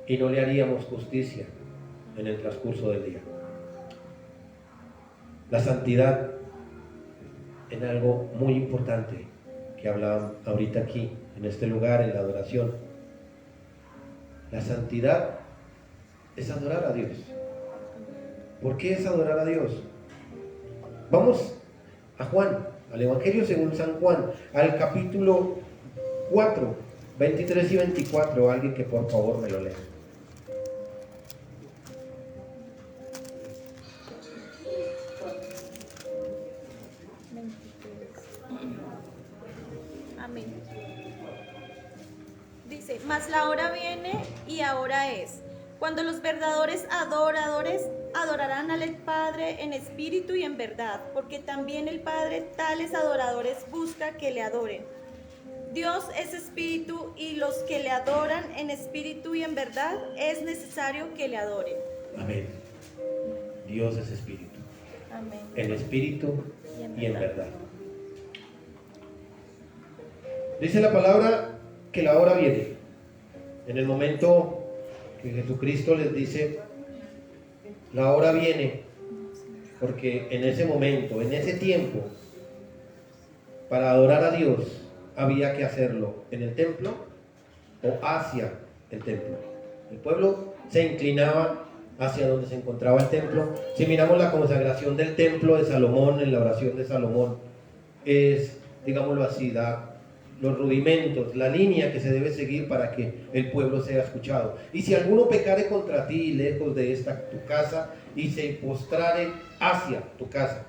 y no le haríamos justicia en el transcurso del día. La santidad en algo muy importante que hablaban ahorita aquí, en este lugar, en la adoración. La santidad es adorar a Dios. ¿Por qué es adorar a Dios? Vamos a Juan, al Evangelio según San Juan, al capítulo 4, 23 y 24. Alguien que por favor me lo lea. Amén. Dice, mas la hora viene y ahora es, cuando los verdaderos adoradores adorarán al Padre en espíritu y en verdad, porque también el Padre tales adoradores busca que le adoren. Dios es espíritu y los que le adoran en espíritu y en verdad es necesario que le adoren. Amén. Dios es espíritu. Amén. En espíritu y en verdad. Dice la palabra que la hora viene. En el momento que Jesucristo les dice, la hora viene, porque en ese momento, en ese tiempo, para adorar a Dios, había que hacerlo en el templo o hacia el templo. El pueblo se inclinaba hacia donde se encontraba el templo. Si miramos la consagración del templo de Salomón, en la oración de Salomón, es, digámoslo así, da los rudimentos, la línea que se debe seguir para que el pueblo sea escuchado. Y si alguno pecare contra ti lejos de esta tu casa y se postrare hacia tu casa,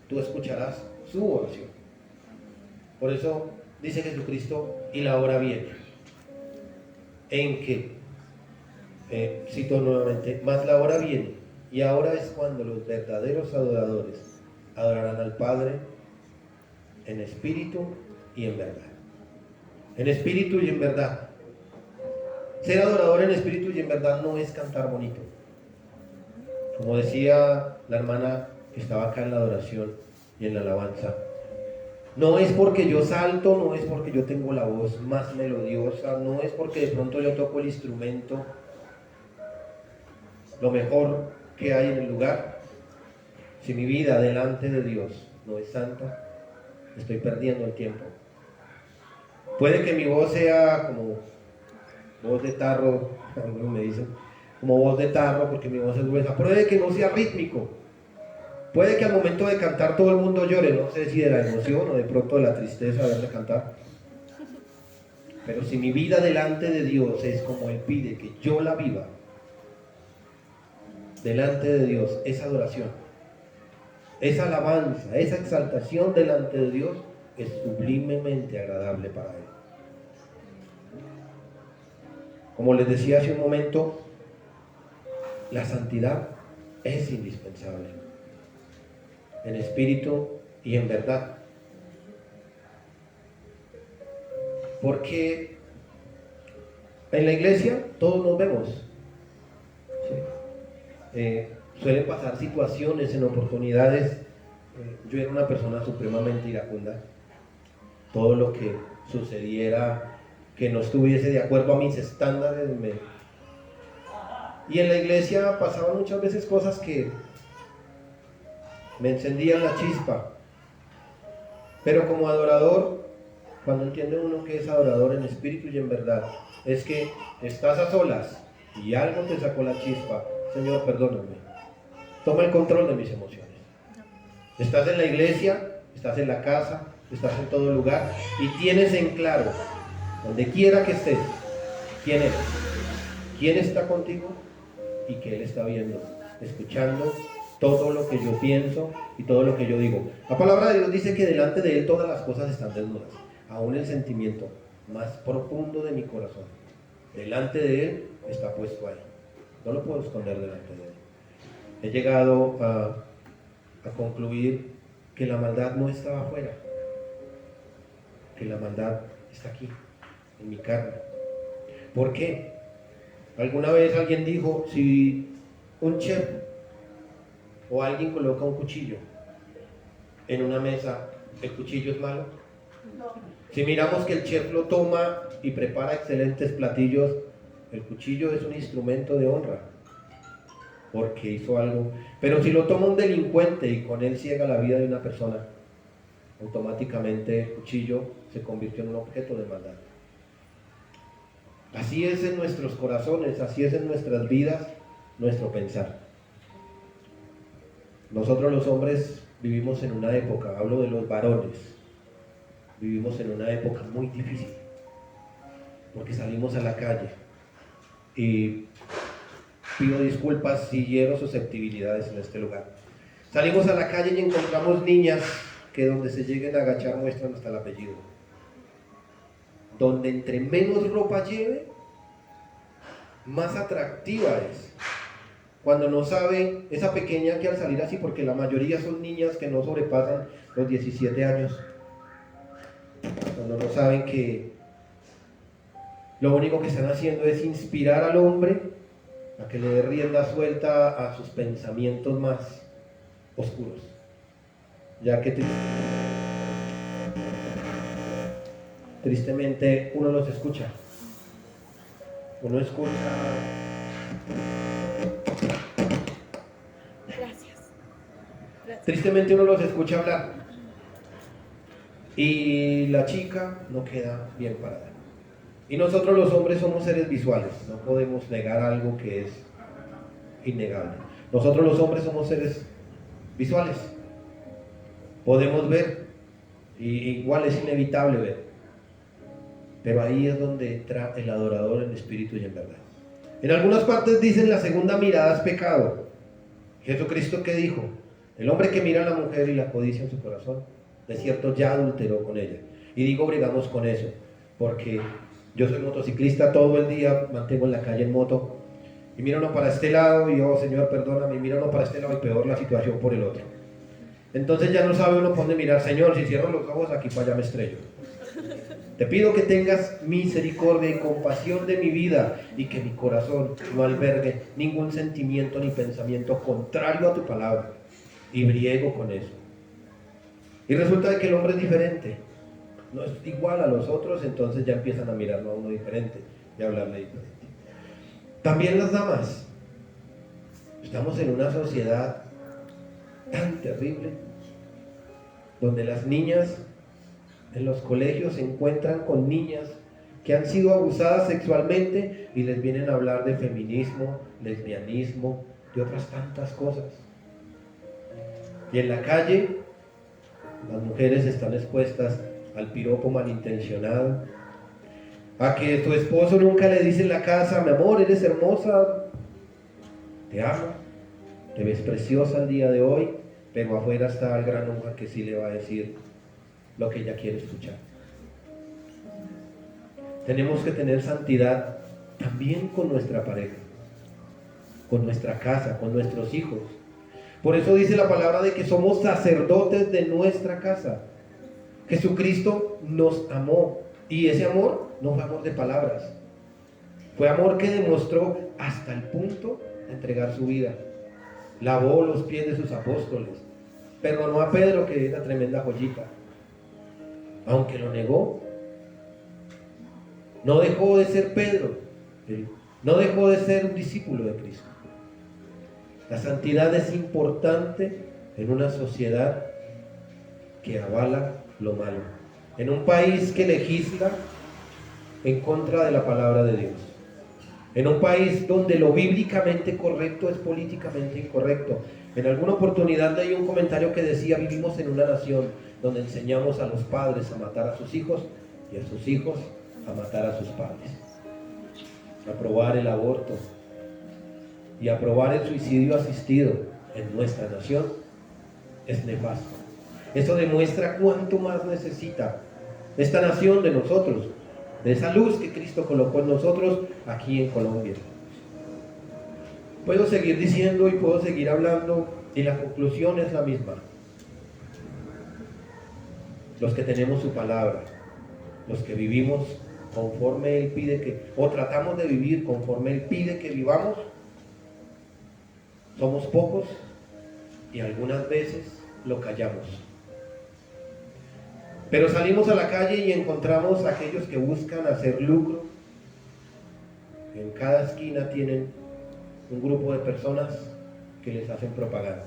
tú escucharás su oración. Por eso dice Jesucristo, y la hora viene, en que, cito nuevamente, mas la hora viene, y ahora es cuando los verdaderos adoradores adorarán al Padre en espíritu y en verdad. En espíritu y en verdad. Ser adorador en espíritu y en verdad no es cantar bonito. Como decía la hermana que estaba acá en la adoración y en la alabanza, no es porque yo salto, no es porque yo tengo la voz más melodiosa, no es porque de pronto yo toco el instrumento lo mejor que hay en el lugar. Si mi vida delante de Dios no es santa, estoy perdiendo el tiempo. Puede que mi voz sea como voz de tarro, algunos me dicen, como voz de tarro porque mi voz es gruesa. Puede que no sea rítmico. Puede que al momento de cantar todo el mundo llore, no sé si de la emoción o de pronto de la tristeza de verle cantar. Pero si mi vida delante de Dios es como Él pide que yo la viva, delante de Dios, esa adoración, esa alabanza, esa exaltación delante de Dios es sublimemente agradable para Él. Como les decía hace un momento, la santidad es indispensable, en espíritu y en verdad. Porque en la iglesia todos nos vemos. ¿Sí? Suelen pasar situaciones en oportunidades. Yo era una persona supremamente iracunda. Todo lo que sucediera que no estuviese de acuerdo a mis estándares y en la iglesia pasaban muchas veces cosas que me encendían la chispa. Pero como adorador, cuando entiende uno que es adorador en espíritu y en verdad, es que estás a solas y algo te sacó la chispa. Señor, perdóname. Toma el control de mis emociones. Estás en la iglesia, estás en la casa, estás en todo lugar y tienes en claro, donde quiera que estés, quién eres, quién está contigo y que Él está viendo, escuchando todo lo que yo pienso y todo lo que yo digo. La palabra de Dios dice que delante de Él todas las cosas están desnudas, aún el sentimiento más profundo de mi corazón. Delante de Él está puesto ahí. No lo puedo esconder delante de Él. He llegado a concluir que la maldad no estaba afuera, que la maldad está aquí, en mi carne. ¿Por qué? Alguna vez alguien dijo, si un chef o alguien coloca un cuchillo en una mesa, ¿el cuchillo es malo? Si miramos que el chef lo toma y prepara excelentes platillos, el cuchillo es un instrumento de honra, porque hizo algo. Pero si lo toma un delincuente y con él ciega la vida de una persona, automáticamente el cuchillo se convirtió en un objeto de maldad. Así es en nuestros corazones, así es en nuestras vidas, nuestro pensar. Nosotros los hombres vivimos en una época, hablo de los varones, vivimos en una época muy difícil, porque salimos a la calle y pido disculpas si hiero susceptibilidades en este lugar. Salimos a la calle y encontramos niñas que donde se lleguen a agachar muestran hasta el apellido. Donde entre menos ropa lleve, más atractiva es. Cuando no sabe, esa pequeña que al salir así, porque la mayoría son niñas que no sobrepasan los 17 años, cuando no saben que lo único que están haciendo es inspirar al hombre a que le dé rienda suelta a sus pensamientos más oscuros, ya que tristemente uno los escucha, uno escucha. Gracias. Tristemente uno los escucha hablar y la chica no queda bien parada. Y nosotros los hombres somos seres visuales, no podemos negar algo que es innegable. Nosotros los hombres somos seres visuales, podemos ver, y igual es inevitable ver, pero ahí es donde entra el adorador en espíritu y en verdad. En algunas partes dicen la segunda mirada es pecado. Jesucristo, ¿qué dijo? El hombre que mira a la mujer y la codicia en su corazón, de cierto ya adulteró con ella. Y digo, bregamos con eso, porque yo soy motociclista, todo el día mantengo en la calle en moto, y mira uno para este lado, y oh Señor, perdóname, y mira uno para este lado, y peor la situación por el otro. Entonces ya no sabe uno por dónde mirar. Señor, si cierro los ojos, aquí para allá me estrello. Te pido que tengas misericordia y compasión de mi vida, y que mi corazón no albergue ningún sentimiento ni pensamiento contrario a tu palabra, y briego con eso. Y resulta de que el hombre es diferente, no es igual a los otros, entonces ya empiezan a mirarlo a uno diferente y a hablarle diferente. También las damas. Estamos en una sociedad tan terrible, donde las niñas en los colegios se encuentran con niñas que han sido abusadas sexualmente y les vienen a hablar de feminismo, lesbianismo, de otras tantas cosas. Y en la calle, las mujeres están expuestas al piropo malintencionado, a que tu esposo nunca le dice en la casa: mi amor, eres hermosa, te amo, te ves preciosa el día de hoy, pero afuera está el gran hombre que sí le va a decir lo que ella quiere escuchar. Tenemos que tener santidad también con nuestra pareja, con nuestra casa, con nuestros hijos. Por eso dice la palabra de que somos sacerdotes de nuestra casa. Jesucristo nos amó, y ese amor no fue amor de palabras, fue amor que demostró hasta el punto de entregar su vida. Lavó los pies de sus apóstoles, perdonó a Pedro, que era tremenda joyita, aunque lo negó. No dejó de ser Pedro, no dejó de ser un discípulo de Cristo. La santidad es importante en una sociedad que avala lo malo, en un país que legisla en contra de la palabra de Dios, en un país donde lo bíblicamente correcto es políticamente incorrecto. En alguna oportunidad leí un comentario que decía: vivimos en una nación donde enseñamos a los padres a matar a sus hijos y a sus hijos a matar a sus padres. Aprobar el aborto y aprobar el suicidio asistido en nuestra nación es nefasto. Eso demuestra cuánto más necesita esta nación de nosotros, de esa luz que Cristo colocó en nosotros aquí en Colombia. Puedo seguir diciendo y puedo seguir hablando, y la conclusión es la misma. Los que tenemos su palabra, los que vivimos conforme Él pide que, o tratamos de vivir conforme Él pide que vivamos, somos pocos y algunas veces lo callamos. Pero salimos a la calle y encontramos a aquellos que buscan hacer lucro. En cada esquina tienen un grupo de personas que les hacen propaganda.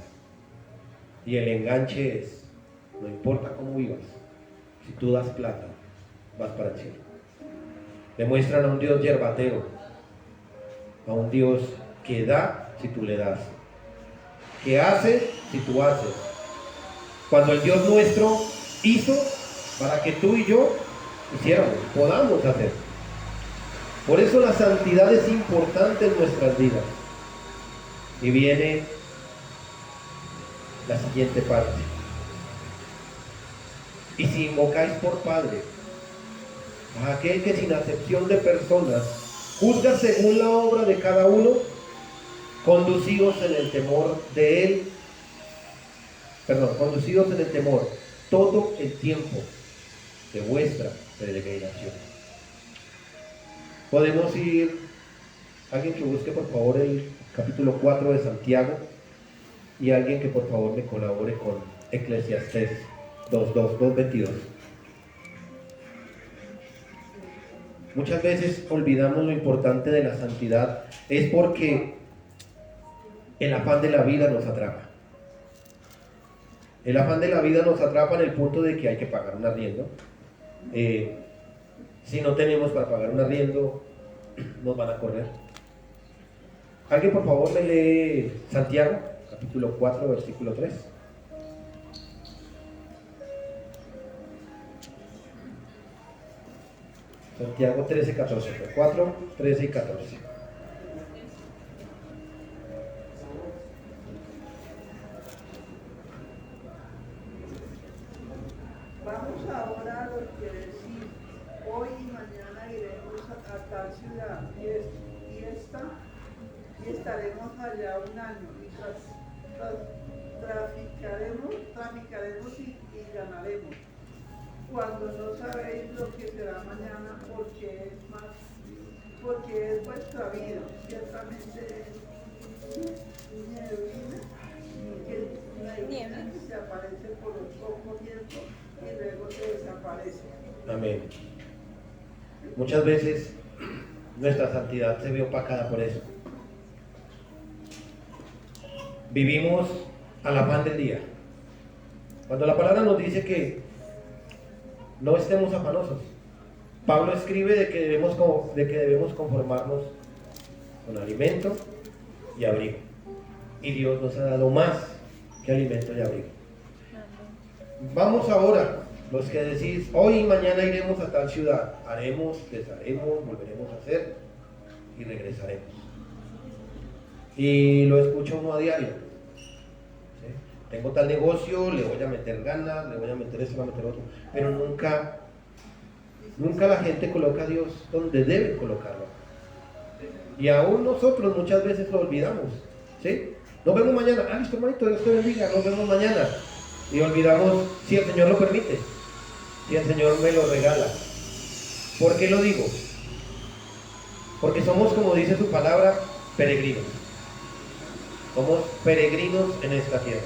Y el enganche es, no importa cómo vivas, si tú das plata, vas para el cielo. Demuestran a un Dios yerbatero, a un Dios que da si tú le das, que hace si tú haces. Cuando el Dios nuestro hizo para que tú y yo hiciéramos, podamos hacer. Por eso la santidad es importante en nuestras vidas. Y viene la siguiente parte. Y si invocáis por Padre a aquel que sin acepción de personas juzga según la obra de cada uno, conducidos en el temor de Él, conducidos en el temor todo el tiempo de vuestra peregrinación. Podemos ir, alguien que busque por favor el capítulo 4 de Santiago, y alguien que por favor me colabore con Eclesiastés 2:22. Muchas veces olvidamos lo importante de la santidad, es porque el afán de la vida nos atrapa. El afán de la vida nos atrapa en el punto de que hay que pagar un arriendo. Si no tenemos para pagar un arriendo, nos van a correr. ¿Alguien por favor me lee Santiago, capítulo 4, versículo 3? Santiago 13, 14. 4, 13 y 14. Vamos ahora a lo que decir, hoy y mañana iremos a tal ciudad y estaremos allá un año y traficaremos y ganaremos. Cuando no sabéis lo que será mañana, porque es vuestra vida, ciertamente neblina que se aparece por un poco tiempo y luego se desaparece. Amén. Muchas veces nuestra santidad se ve opacada por eso. Vivimos al afán del día. Cuando la palabra nos dice que no estemos afanosos, Pablo escribe de que debemos conformarnos con alimento y abrigo. Y Dios nos ha dado más que alimento y abrigo. Vamos ahora, los que decís, hoy y mañana iremos a tal ciudad, haremos, desharemos, volveremos a hacer y regresaremos. Y lo escucho uno a diario. ¿Sí? Tengo tal negocio, le voy a meter ganas, le voy a meter esto, le voy a meter otro, pero nunca la gente coloca a Dios donde debe colocarlo. Y aún nosotros muchas veces lo olvidamos. ¿Sí? Nos vemos mañana. Ah, listo, hermanito, Dios te bendiga, nos vemos mañana. Y olvidamos si el Señor lo permite, si el Señor me lo regala. ¿Por qué lo digo? Porque somos, como dice su palabra, peregrinos. Somos peregrinos en esta tierra.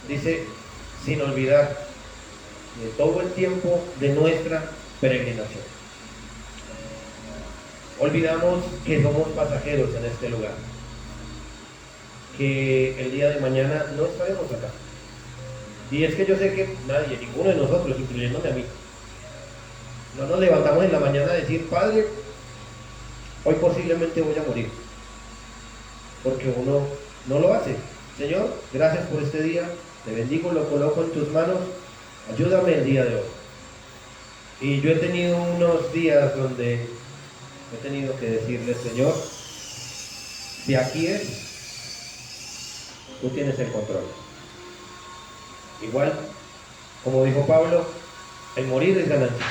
Dice, sin olvidar de todo el tiempo de nuestra peregrinación. Olvidamos que somos pasajeros en este lugar, que el día de mañana no estaremos acá. Y es que yo sé que nadie, ninguno de nosotros, incluyéndome a mí, no nos levantamos en la mañana a decir, Padre, hoy posiblemente voy a morir, porque uno no lo hace. Señor, gracias por este día, te bendigo, lo coloco en tus manos, ayúdame el día de hoy. Y yo he tenido unos días donde he tenido que decirle, Señor, si aquí es, tú tienes el control. Igual, como dijo Pablo, el morir es ganancia.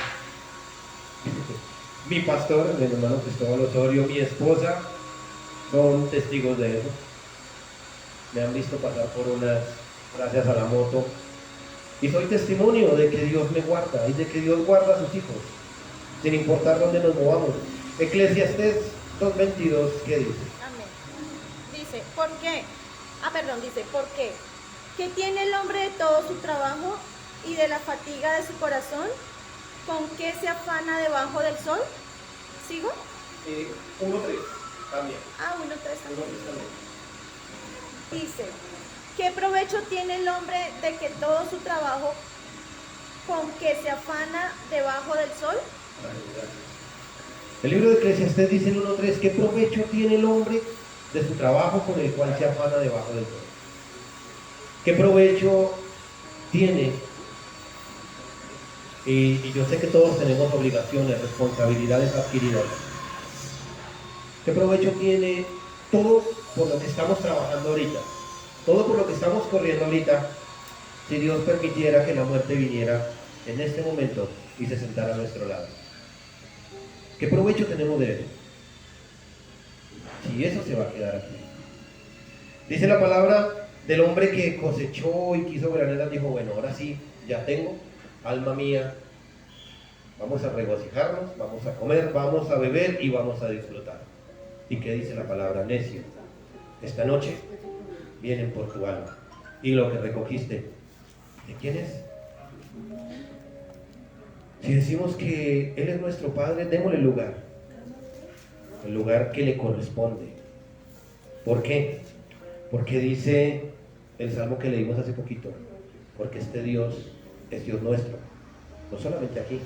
Mi pastor, mi hermano Cristóbal Osorio, mi esposa, son testigos de eso. Me han visto pasar por unas, gracias a la moto, y soy testimonio de que Dios me guarda y de que Dios guarda a sus hijos, sin importar dónde nos movamos. Eclesiastés 2:22, ¿qué dice? Amén. Dice, ¿por qué? Perdón, dice, ¿por qué? ¿Qué tiene el hombre de todo su trabajo y de la fatiga de su corazón? ¿Con qué se afana debajo del sol? ¿Sigo? 1:3 también. 1:3 también. 1:3 también. Dice, ¿qué provecho tiene el hombre de que todo su trabajo con que se afana debajo del sol? El libro de Eclesiastés dice en 1:3, ¿qué provecho tiene el hombre de su trabajo con el cual se afana debajo del sol? ¿Qué provecho tiene? Y yo sé que todos tenemos obligaciones, responsabilidades adquiridas. ¿Qué provecho tiene todo por lo que estamos trabajando ahorita? Todo por lo que estamos corriendo ahorita, si Dios permitiera que la muerte viniera en este momento y se sentara a nuestro lado. ¿Qué provecho tenemos de eso? Si eso se va a quedar aquí. Dice la palabra del hombre que cosechó y quiso graneras, dijo, bueno, ahora sí, ya tengo, alma mía, vamos a regocijarnos, vamos a comer, vamos a beber y vamos a disfrutar. ¿Y qué dice la palabra? Necio, esta noche vienen por tu alma. Y lo que recogiste, ¿de quién es? Si decimos que Él es nuestro Padre, démosle lugar, el lugar que le corresponde. ¿Por qué? Porque dice el salmo que leímos hace poquito, porque este Dios es Dios nuestro, no solamente aquí.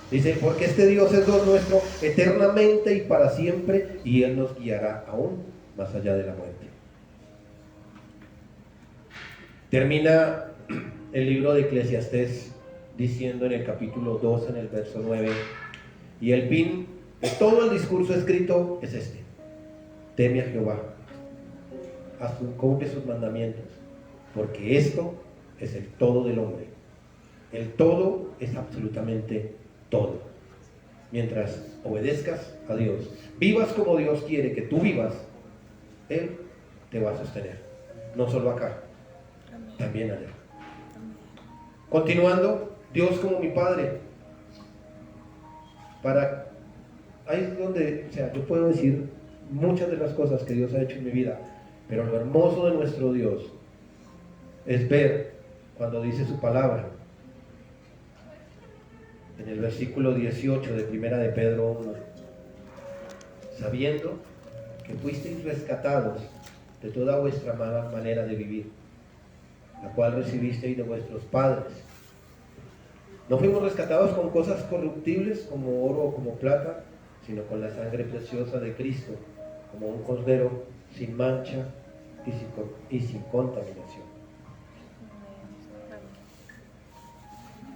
Dice, porque este Dios es Dios nuestro eternamente y para siempre, y Él nos guiará aún más allá de la muerte. Termina el libro de Eclesiastés diciendo en el capítulo 2, en el verso 9, y el fin de todo el discurso escrito es este: teme a Jehová, cumple sus mandamientos, porque esto es el todo del hombre. El todo es absolutamente todo. Mientras obedezcas a Dios, vivas como Dios quiere que tú vivas, Él te va a sostener, no solo acá, también allá. Continuando, Dios como mi Padre, ahí es donde, yo puedo decir muchas de las cosas que Dios ha hecho en mi vida, pero lo hermoso de nuestro Dios es ver cuando dice su palabra en el versículo 18 de Primera de Pedro 1, sabiendo que fuisteis rescatados de toda vuestra mala manera de vivir, la cual recibisteis de vuestros padres. No fuimos rescatados con cosas corruptibles como oro o como plata, sino con la sangre preciosa de Cristo, como un cordero sin mancha y sin contaminación.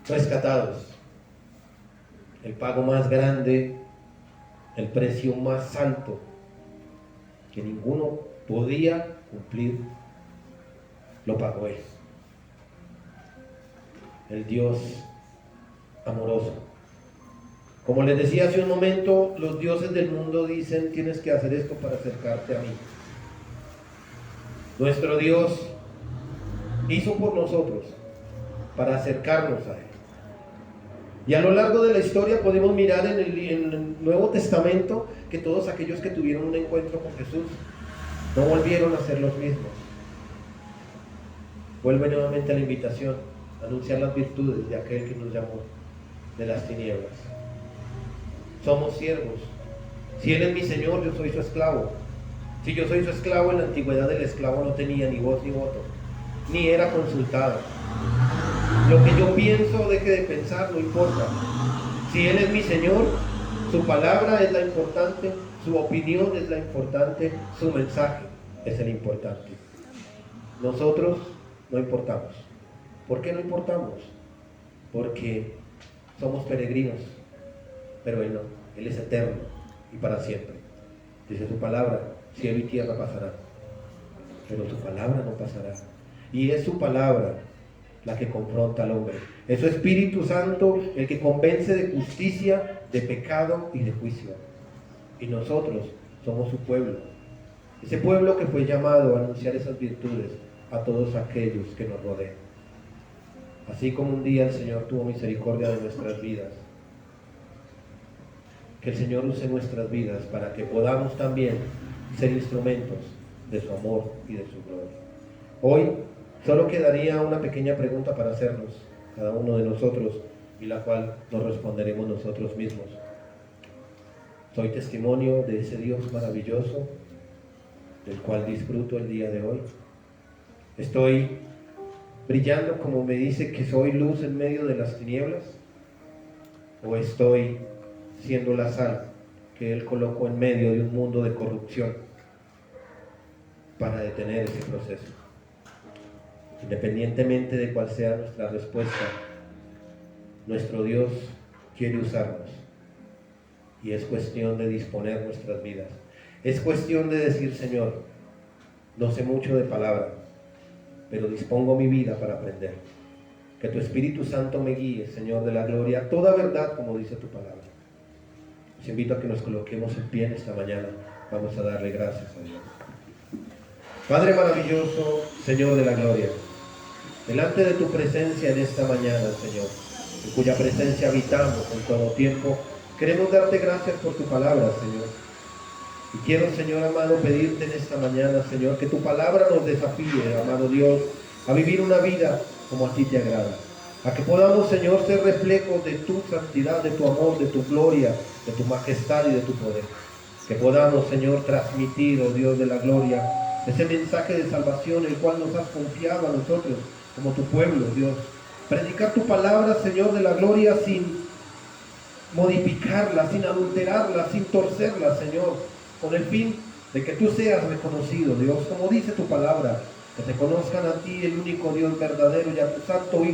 Rescatados. El pago más grande, el precio más alto que ninguno podía cumplir, lo pagó Él. El Dios amoroso. Como les decía hace un momento, los dioses del mundo dicen: tienes que hacer esto para acercarte a mí. Nuestro Dios hizo por nosotros para acercarnos a Él. Y a lo largo de la historia podemos mirar en el Nuevo Testamento que todos aquellos que tuvieron un encuentro con Jesús no volvieron a ser los mismos. Vuelve nuevamente a la invitación, a anunciar las virtudes de aquel que nos llamó de las tinieblas. Somos siervos. Si Él es mi Señor, yo soy su esclavo. Si yo soy su esclavo, en la antigüedad el esclavo no tenía ni voz ni voto, ni era consultado. Lo que yo pienso o deje de pensar no importa. Si Él es mi Señor, su palabra es la importante, su opinión es la importante, su mensaje es el importante. Nosotros no importamos. ¿Por qué no importamos? Porque somos peregrinos, pero Él no, Él es eterno y para siempre. Dice su palabra, cielo y tierra pasarán, pero su palabra no pasará. Y es su palabra la que confronta al hombre. Es su Espíritu Santo el que convence de justicia, de pecado y de juicio. Y nosotros somos su pueblo. Ese pueblo que fue llamado a anunciar esas virtudes a todos aquellos que nos rodean. Así como un día el Señor tuvo misericordia de nuestras vidas, que el Señor use nuestras vidas para que podamos también ser instrumentos de su amor y de su gloria. Hoy solo quedaría una pequeña pregunta para hacernos, cada uno de nosotros, y la cual nos responderemos nosotros mismos. ¿Soy testimonio de ese Dios maravilloso del cual disfruto el día de hoy? ¿Estoy brillando como me dice que soy luz en medio de las tinieblas? ¿O estoy siendo la sal que Él colocó en medio de un mundo de corrupción para detener ese proceso? Independientemente de cuál sea nuestra respuesta, nuestro Dios quiere usarnos. Y es cuestión de disponer nuestras vidas. Es cuestión de decir: Señor, no sé mucho de palabra, pero dispongo mi vida para aprender. Que tu Espíritu Santo me guíe, Señor de la gloria, a toda verdad, como dice tu palabra. Os invito a que nos coloquemos en pie en esta mañana. Vamos a darle gracias a Dios. Padre maravilloso, Señor de la gloria, delante de tu presencia en esta mañana, Señor, en cuya presencia habitamos en todo tiempo, queremos darte gracias por tu palabra, Señor. Y quiero, Señor amado, pedirte en esta mañana, Señor, que tu palabra nos desafíe, amado Dios, a vivir una vida como a ti te agrada. A que podamos, Señor, ser reflejos de tu santidad, de tu amor, de tu gloria, de tu majestad y de tu poder. Que podamos, Señor, transmitir, oh Dios de la gloria, ese mensaje de salvación, el cual nos has confiado a nosotros como tu pueblo, Dios. Predicar tu palabra, Señor de la gloria, sin modificarla, sin adulterarla, sin torcerla, Señor, con el fin de que tú seas reconocido, Dios, como dice tu palabra, que te conozcan a ti, el único Dios verdadero, y a tu santo Hijo